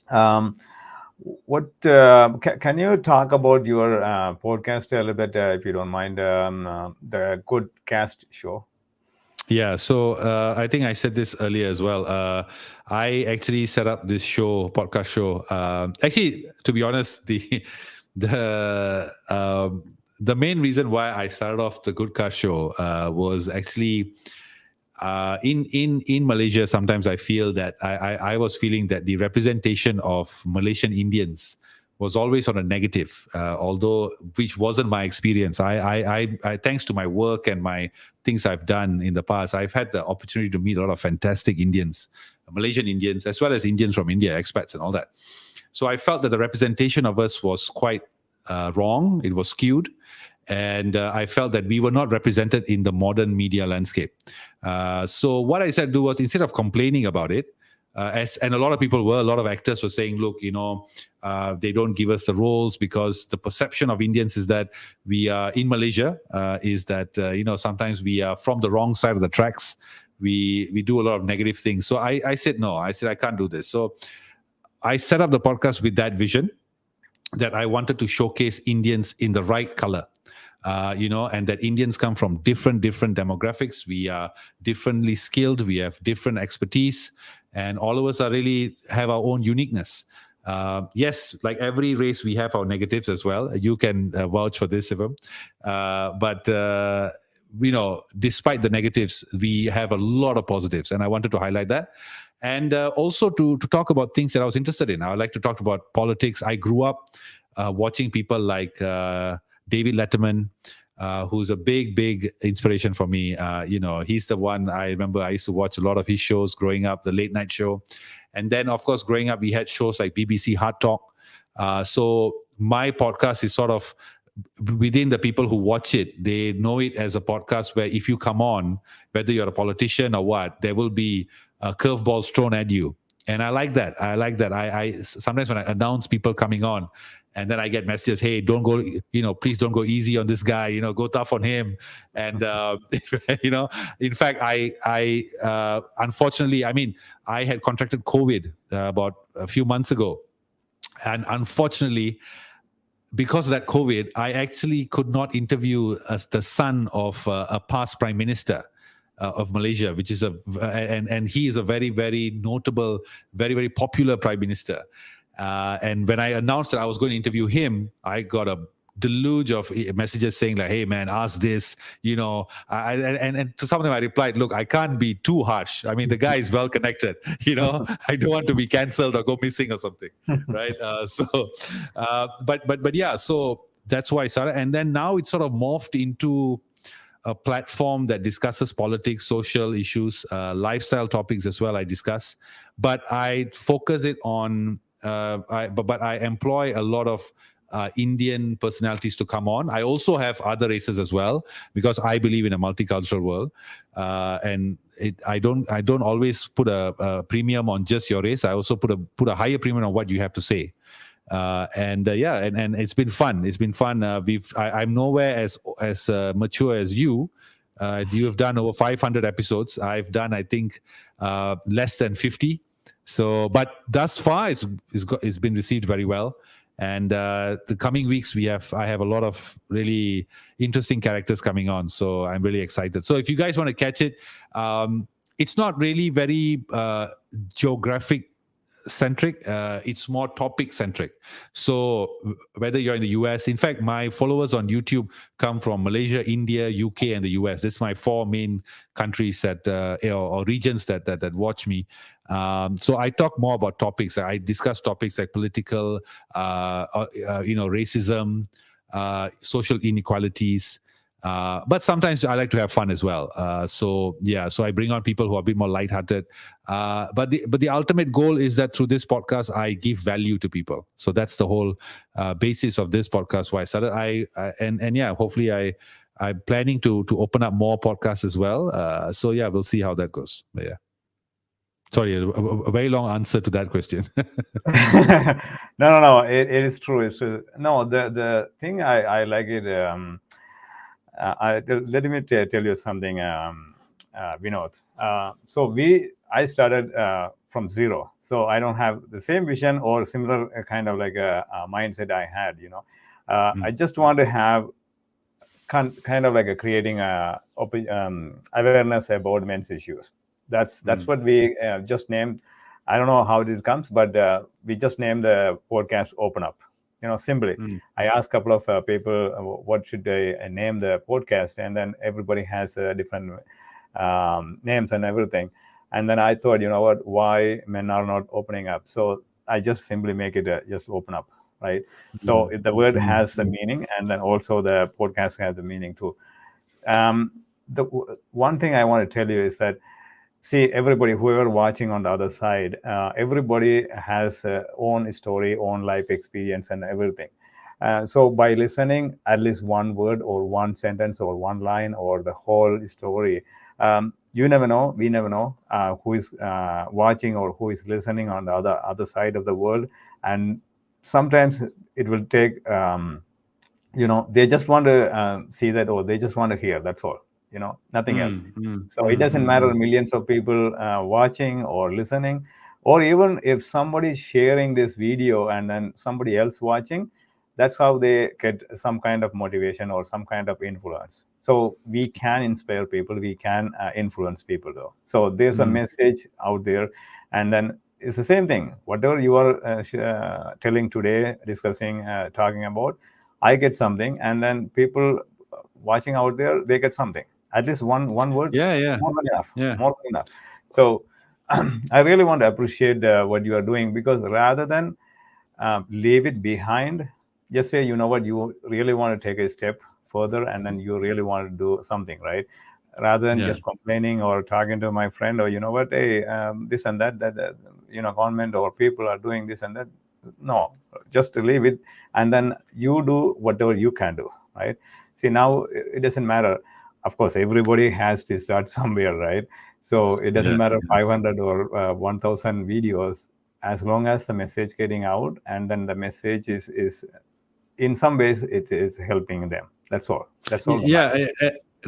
S1: Can you talk about your podcast a little bit, if you don't mind, the Good Cast show?
S2: Yeah, so I think I said this earlier as well. I actually set up this podcast show. Actually, to be honest, the main reason why I started off the Good Cast show was actually. In Malaysia, sometimes I feel that I was feeling that the representation of Malaysian Indians was always on a negative, although which wasn't my experience. I thanks to my work and my things I've done in the past, I've had the opportunity to meet a lot of fantastic Indians, Malaysian Indians, as well as Indians from India, expats and all that. So I felt that the representation of us was quite wrong. It was skewed. And I felt that we were not represented in the modern media landscape. So what I said to do was, instead of complaining about it, and a lot of actors were saying, look, they don't give us the roles because the perception of Indians is that we are in Malaysia, is that, sometimes we are from the wrong side of the tracks. We do a lot of negative things. So I said, no, I can't do this. So I set up the podcast with that vision, that I wanted to showcase Indians in the right color. And that Indians come from different demographics. We are differently skilled. We have different expertise, and all of us really have our own uniqueness. Yes, like every race, we have our negatives as well. You can vouch for this, Sivam. But despite the negatives, we have a lot of positives, and I wanted to highlight that. And also to talk about things that I was interested in. I would like to talk about politics. I grew up watching people like David Letterman, who's a big inspiration for me. He's the one I remember I used to watch a lot of his shows growing up, the late night show. And then, of course, growing up, we had shows like BBC Hard Talk. So my podcast is sort of within the people who watch it. They know it as a podcast where if you come on, whether you're a politician or what, there will be curveballs thrown at you. And I like that. I sometimes when I announce people coming on, and then I get messages, hey, don't go, please don't go easy on this guy, go tough on him. And, in fact, I unfortunately, I had contracted COVID about a few months ago. And unfortunately, because of that COVID, I actually could not interview the son of a past prime minister of Malaysia, which is and he is a very, very notable, very, very popular prime minister. And when I announced that I was going to interview him, I got a deluge of messages saying like, "Hey man, ask this." And to some of them I replied, "Look, I can't be too harsh. I mean, the guy is well connected. I don't want to be cancelled or go missing or something, right?" But yeah, so that's why I started, and then now it's sort of morphed into a platform that discusses politics, social issues, lifestyle topics as well. I discuss, but I focus it on. But I employ a lot of Indian personalities to come on. I also have other races as well because I believe in a multicultural world, and I don't always put a premium on just your race. I also put a higher premium on what you have to say. And it's been fun. It's been fun. I'm nowhere as mature as you. You have done over 500 episodes. I've done, I think, less than 50. So, but thus far, it's been received very well. And the coming weeks, I have a lot of really interesting characters coming on. So I'm really excited. So if you guys want to catch it, it's not really very geographic centric. It's more topic centric. So whether you're in the US, in fact, my followers on YouTube come from Malaysia, India, UK, and the US. This is my 4 main countries that or regions that watch me. So I talk more about topics. I discuss topics like political, racism, social inequalities. But sometimes I like to have fun as well. So I bring on people who are a bit more lighthearted. But the ultimate goal is that through this podcast, I give value to people. So that's the whole basis of this podcast. Why I started. Hopefully I'm planning to open up more podcasts as well. We'll see how that goes. But yeah. Sorry, a very long answer to that question.
S1: No. It is true. It's true. No, the thing I like it. Let me tell you something, Vinodh. I started from zero, so I don't have the same vision or similar kind of like a mindset I had. I just want to have kind of like creating awareness about men's issues. That's what we just named. I don't know how it comes, but we just named the podcast "Open Up." Simply, I asked a couple of people, what should I name the podcast? And then everybody has different names and everything. And then I thought, what, why men are not opening up? So I just simply make it just open up, right? So the word has the meaning, and then also the podcast has the meaning too. The one thing I want to tell you is that, see, everybody, whoever watching on the other side, everybody has own story, own life experience and everything. So by listening at least one word or one sentence or one line or the whole story, you never know, we never know who is watching or who is listening on the other side of the world. And sometimes it will take, they just want to see that, or they just want to hear, that's all. Nothing else. So it doesn't matter millions of people watching or listening, or even if somebody is sharing this video and then somebody else watching, that's how they get some kind of motivation or some kind of influence. So we can inspire people, we can influence people though. So there's a message out there, and then it's the same thing. Whatever you are telling today, discussing, talking about, I get something, and then people watching out there, they get something. At least one word, more than enough. More than enough. So I really want to appreciate what you are doing, because rather than leave it behind, just say, what, you really want to take a step further, and then you really want to do something, right? Rather than just complaining or talking to my friend, or what, hey, this and that, government or people are doing this and that. No, just leave it, and then you do whatever you can do, right? See, now it doesn't matter. Of course, everybody has to start somewhere, right? So it doesn't matter 500 or 1,000 videos, as long as the message getting out, and then the message is in some ways it is helping them. That's all.
S2: Yeah.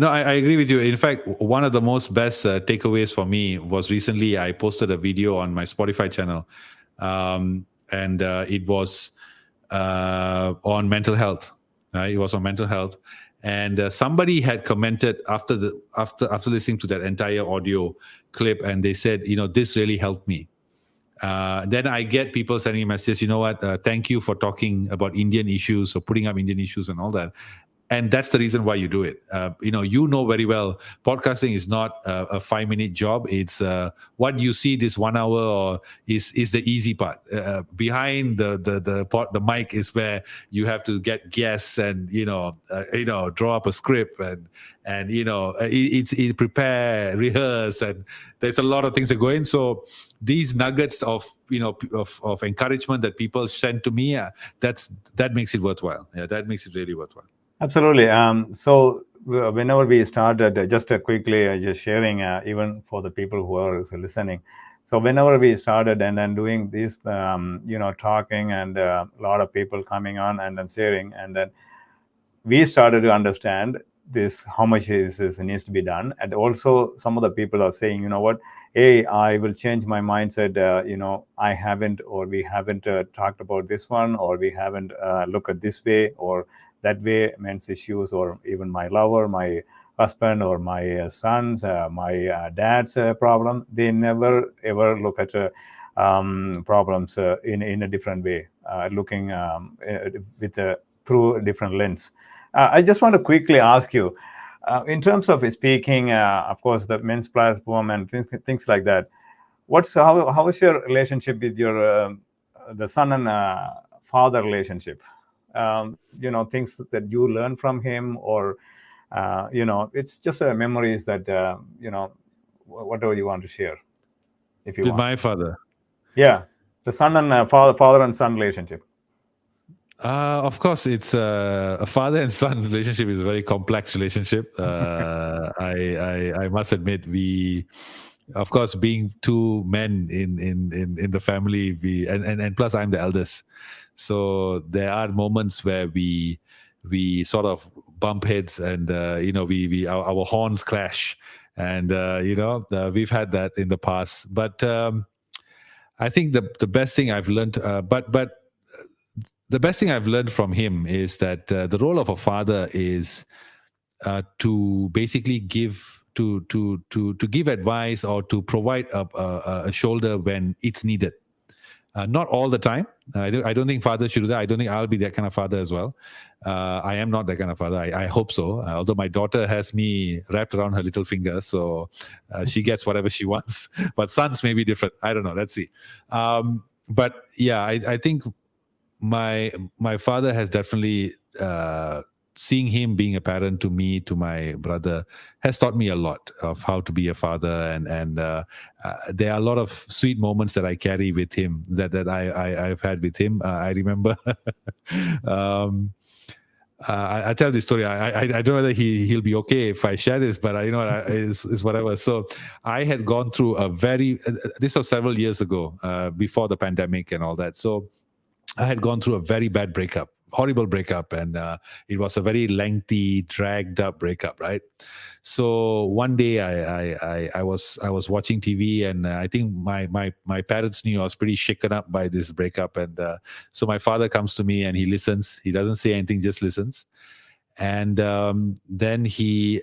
S2: I agree with you. In fact, one of the most best takeaways for me was recently I posted a video on my Spotify channel, and it was on mental health. It was on mental health. And somebody had commented after listening to that entire audio clip, and they said, this really helped me. Then I get people sending me messages, you know what, thank you for talking about Indian issues or putting up Indian issues and all that. And that's the reason why you do it. You know very well, podcasting is not a 5-minute job. It's what you see this 1 hour or is the easy part. Behind the mic is where you have to get guests and draw up a script and it's prepare, rehearse, and there's a lot of things that go in. So these nuggets of of encouragement that people send to me, that makes it worthwhile. Yeah, that makes it really worthwhile.
S1: Absolutely. So whenever we started, just quickly, just sharing, even for the people who are listening. So whenever we started and then doing this, talking and a lot of people coming on and then sharing, and then we started to understand this, how much is needs to be done. And also some of the people are saying, you know what, hey, I will change my mindset. I haven't, or we haven't talked about this one, or we haven't looked at this way or that way, men's issues, or even my lover, my husband, or my sons, my dad's problem. They never ever look at problems in a different way, looking with through a different lens. I just want to quickly ask you, in terms of speaking, of course, the men's platform and things like that. How is your relationship with your the son and father relationship? Things that you learn from him, or it's just memories that whatever you want to share, if you
S2: With
S1: want.
S2: my father.
S1: Yeah, the son and father and son relationship.
S2: Of course, it's a father and son relationship is a very complex relationship. I must admit, we, of course, being two men in the family, we and plus I'm the eldest, so there are moments where we sort of bump heads and our horns clash, and we've had that in the past. But I think the best thing I've learned, but the best thing I've learned from him is that the role of a father is to basically to give advice or to provide a shoulder when it's needed. Not all the time. I don't think fathers should do that. I don't think I'll be that kind of father as well. I am not that kind of father. I hope so. Although my daughter has me wrapped around her little finger, so she gets whatever she wants. But sons may be different. I don't know. Let's see. But yeah, I think my father has definitely seeing him being a parent to me, to my brother, has taught me a lot of how to be a father, and there are a lot of sweet moments that I carry with him that I've had with him. I remember I tell this story. I don't know whether he'll be okay if I share this, but it's whatever. So I had gone through this was several years ago, before the pandemic and all that. So I had gone through a very bad breakup, horrible breakup, and it was a very lengthy, dragged up breakup, right? So one day I was watching TV, and I think my parents knew I was pretty shaken up by this breakup, and so my father comes to me and he listens. He doesn't say anything, just listens, and then him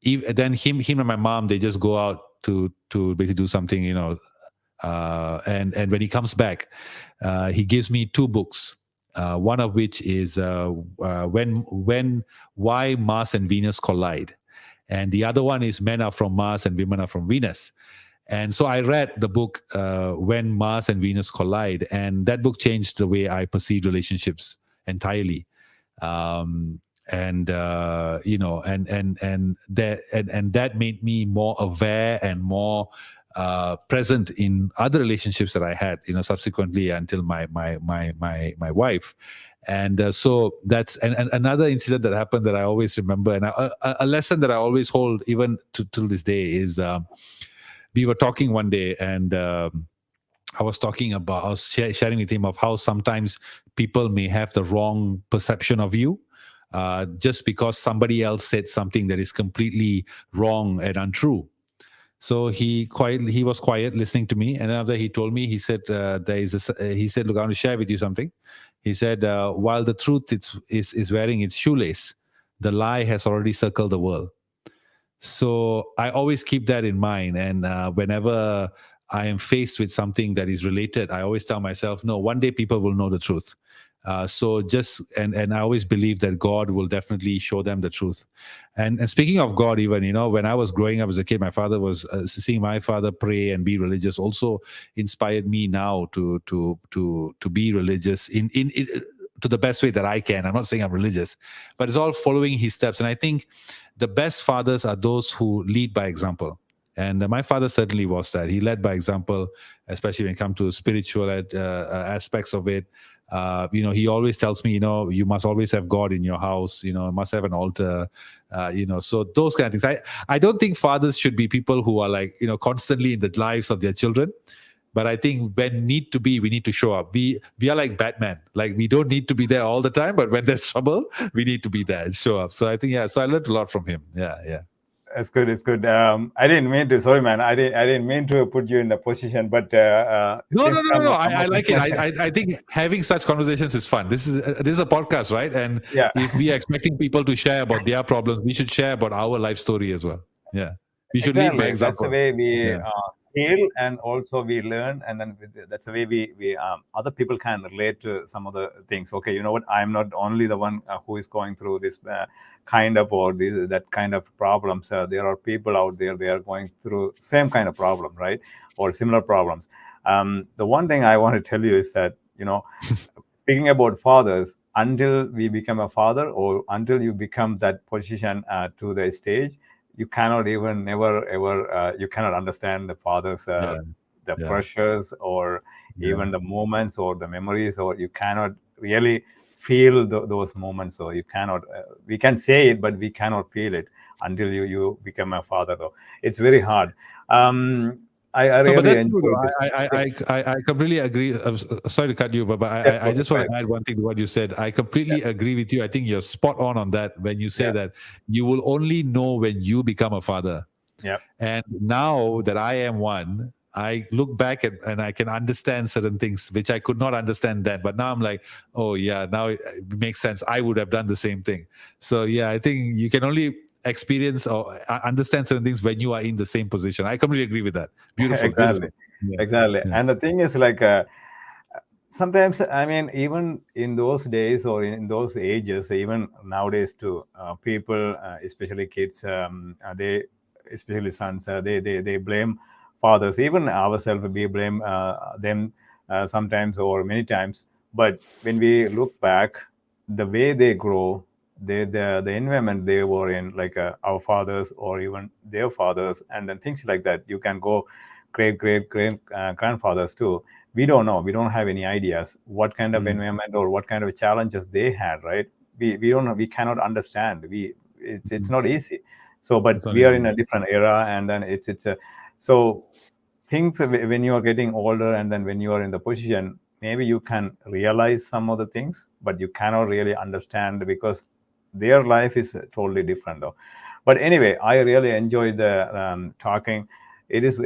S2: and my mom, they just go out to basically do something, and when he comes back, he gives me two books. One of which is why Mars and Venus collide, and the other one is Men Are From Mars and Women Are From Venus. And so I read the book When Mars and Venus Collide, and that book changed the way I perceived relationships entirely. And that made me more aware and more present in other relationships that I had, subsequently until my wife. And so that's and another incident that happened that I always remember, and a lesson that I always hold even till this day is we were talking one day, and I was sharing with him of how sometimes people may have the wrong perception of you, just because somebody else said something that is completely wrong and untrue. So he was quiet, listening to me, and then after he told me, he said, he said, look, I want to share with you something. He said, while the truth is wearing its shoelace, the lie has already circled the world. So I always keep that in mind, and whenever I am faced with something that is related, I always tell myself, no, one day people will know the truth. So just and I always believe that God will definitely show them the truth. And speaking of God, even when I was growing up as a kid, my father was seeing my father pray and be religious. Also inspired me now to be religious in to the best way that I can. I'm not saying I'm religious, but it's all following his steps. And I think the best fathers are those who lead by example. And my father certainly was that. He led by example, especially when it comes to spiritual aspects of it. He always tells me, you must always have God in your house, must have an altar, so those kind of things. I don't think fathers should be people who are like, constantly in the lives of their children. But I think when need to be, we need to show up. We are like Batman. Like we don't need to be there all the time, but when there's trouble, we need to be there and show up. So I think, so I learned a lot from him. Yeah.
S1: It's good. It's good. I didn't mean to. Sorry, man. I didn't mean to put you in the position, but
S2: No,
S1: things
S2: no, no, no,
S1: come
S2: no.
S1: come
S2: I
S1: up.
S2: like it. I think having such conversations is fun. This is a podcast, right? And
S1: Yeah,
S2: if we are expecting people to share about their problems, we should share about our life story as well. Yeah, we should lead by
S1: exactly. That's the
S2: example.
S1: way we
S2: Yeah,
S1: heal, and also we learn, and then that's the way we other people can relate to some of the things. Okay, you know what? I'm not only the one who is going through this kind of or that kind of problems. There are people out there. They are going through same kind of problem, right, or similar problems. The one thing I want to tell you is that speaking about fathers, until we become a father or until you become that position to the stage, you cannot even never ever you cannot understand the father's
S2: yeah,
S1: the
S2: yeah,
S1: pressures or
S2: yeah.
S1: even the moments or the memories, or you cannot really feel those moments. So you cannot we can say it, but we cannot feel it until you become a father, though it's very hard. I
S2: No, but
S1: really
S2: that's true. Though.
S1: enjoyed this. Yeah,
S2: I completely agree. Sorry to cut you, but
S1: yeah,
S2: I just
S1: go
S2: want
S1: ahead.
S2: to add one thing to what you said. I
S1: Yeah,
S2: completely agree with you. I think you're spot on that when you say
S1: yeah,
S2: that you will only know when you become a father.
S1: yeah.
S2: And now that I am one, I look back and I can understand certain things which I could not understand then. But now I'm like, oh yeah, now it makes sense. I would have done the same thing. So yeah, I think you can only experience or understand certain things when you are in the same position. I completely agree with that. Beautiful,
S1: Exactly,
S2: beautiful. Yeah,
S1: exactly.
S2: yeah,
S1: And the thing is, like, sometimes, I mean, even in those days or in those ages, even nowadays too, people, especially kids, they, especially sons, they blame fathers. Even ourselves, we blame them sometimes or many times. But when we look back, the way they grow, the environment they were in, like our fathers or even their fathers, and then things like that. You can go great grandfathers too. We don't know, we don't have any ideas what kind of
S2: mm,
S1: environment or what kind of challenges they had, right? We don't know, we cannot understand. It's
S2: mm.
S1: not easy. So but
S2: It's not
S1: we are
S2: easy.
S1: in a different era, and then it's a so things when you are getting older, and then when you are in the position, maybe you can realize some of the things, but you cannot really understand because their life is totally different, though. But anyway, I really enjoyed the talking. It is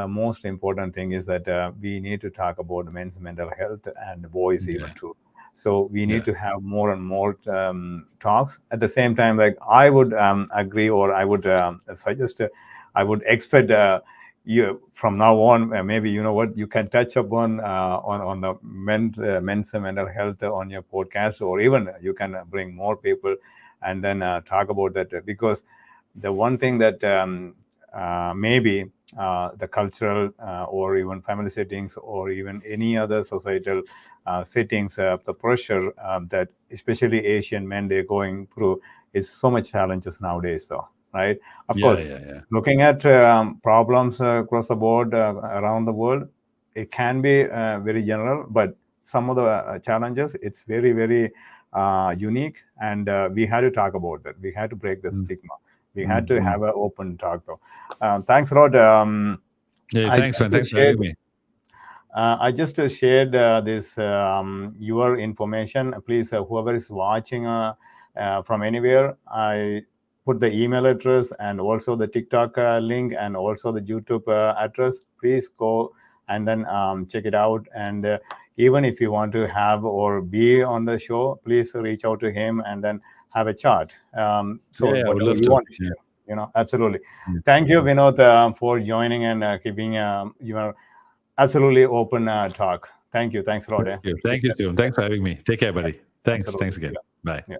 S1: most important thing is that we need to talk about men's mental health and boys even
S2: Yeah,
S1: too. So we need
S2: yeah.
S1: to have more and more talks. At the same time, like I would agree, or I would suggest, I would expect you from now on. Maybe you know what, you can touch upon on the men's mental health on your podcast, or even you can bring more people and then talk about that, because the one thing that maybe the cultural or even family settings or even any other societal settings, the pressure that especially Asian men they're going through is so much challenges nowadays, though, right? Of
S2: Yeah,
S1: course,
S2: yeah, yeah.
S1: looking at problems across the board around the world, it can be very general, but some of the challenges, it's very unique, and we had to talk about that. We had to break the
S2: Mm,
S1: stigma. We had
S2: mm,
S1: to
S2: mm.
S1: have an open talk, though. Thanks a lot.
S2: Yeah,
S1: I
S2: thanks, man.
S1: just
S2: Thanks for having
S1: shared
S2: me.
S1: shared this your information. Please, whoever is watching from anywhere, I put the email address and also the TikTok link and also the YouTube address. Please go and then check it out. And even if you want to have or be on the show, please reach out to him and then have a chat.
S2: Yeah,
S1: So
S2: yeah, I would
S1: whatever
S2: love
S1: you
S2: to.
S1: want to
S2: Yeah.
S1: share. Absolutely.
S2: Yeah.
S1: Thank you, Vinod, for joining and keeping absolutely open talk. Thank you. Thanks a lot.
S2: Thank you.
S1: Appreciate
S2: Thank you,
S1: that.
S2: Sivam. Thanks for having me. Take care, buddy. Thanks. Thanks
S1: Absolutely.
S2: again.
S1: Yeah.
S2: Bye.
S1: Yeah.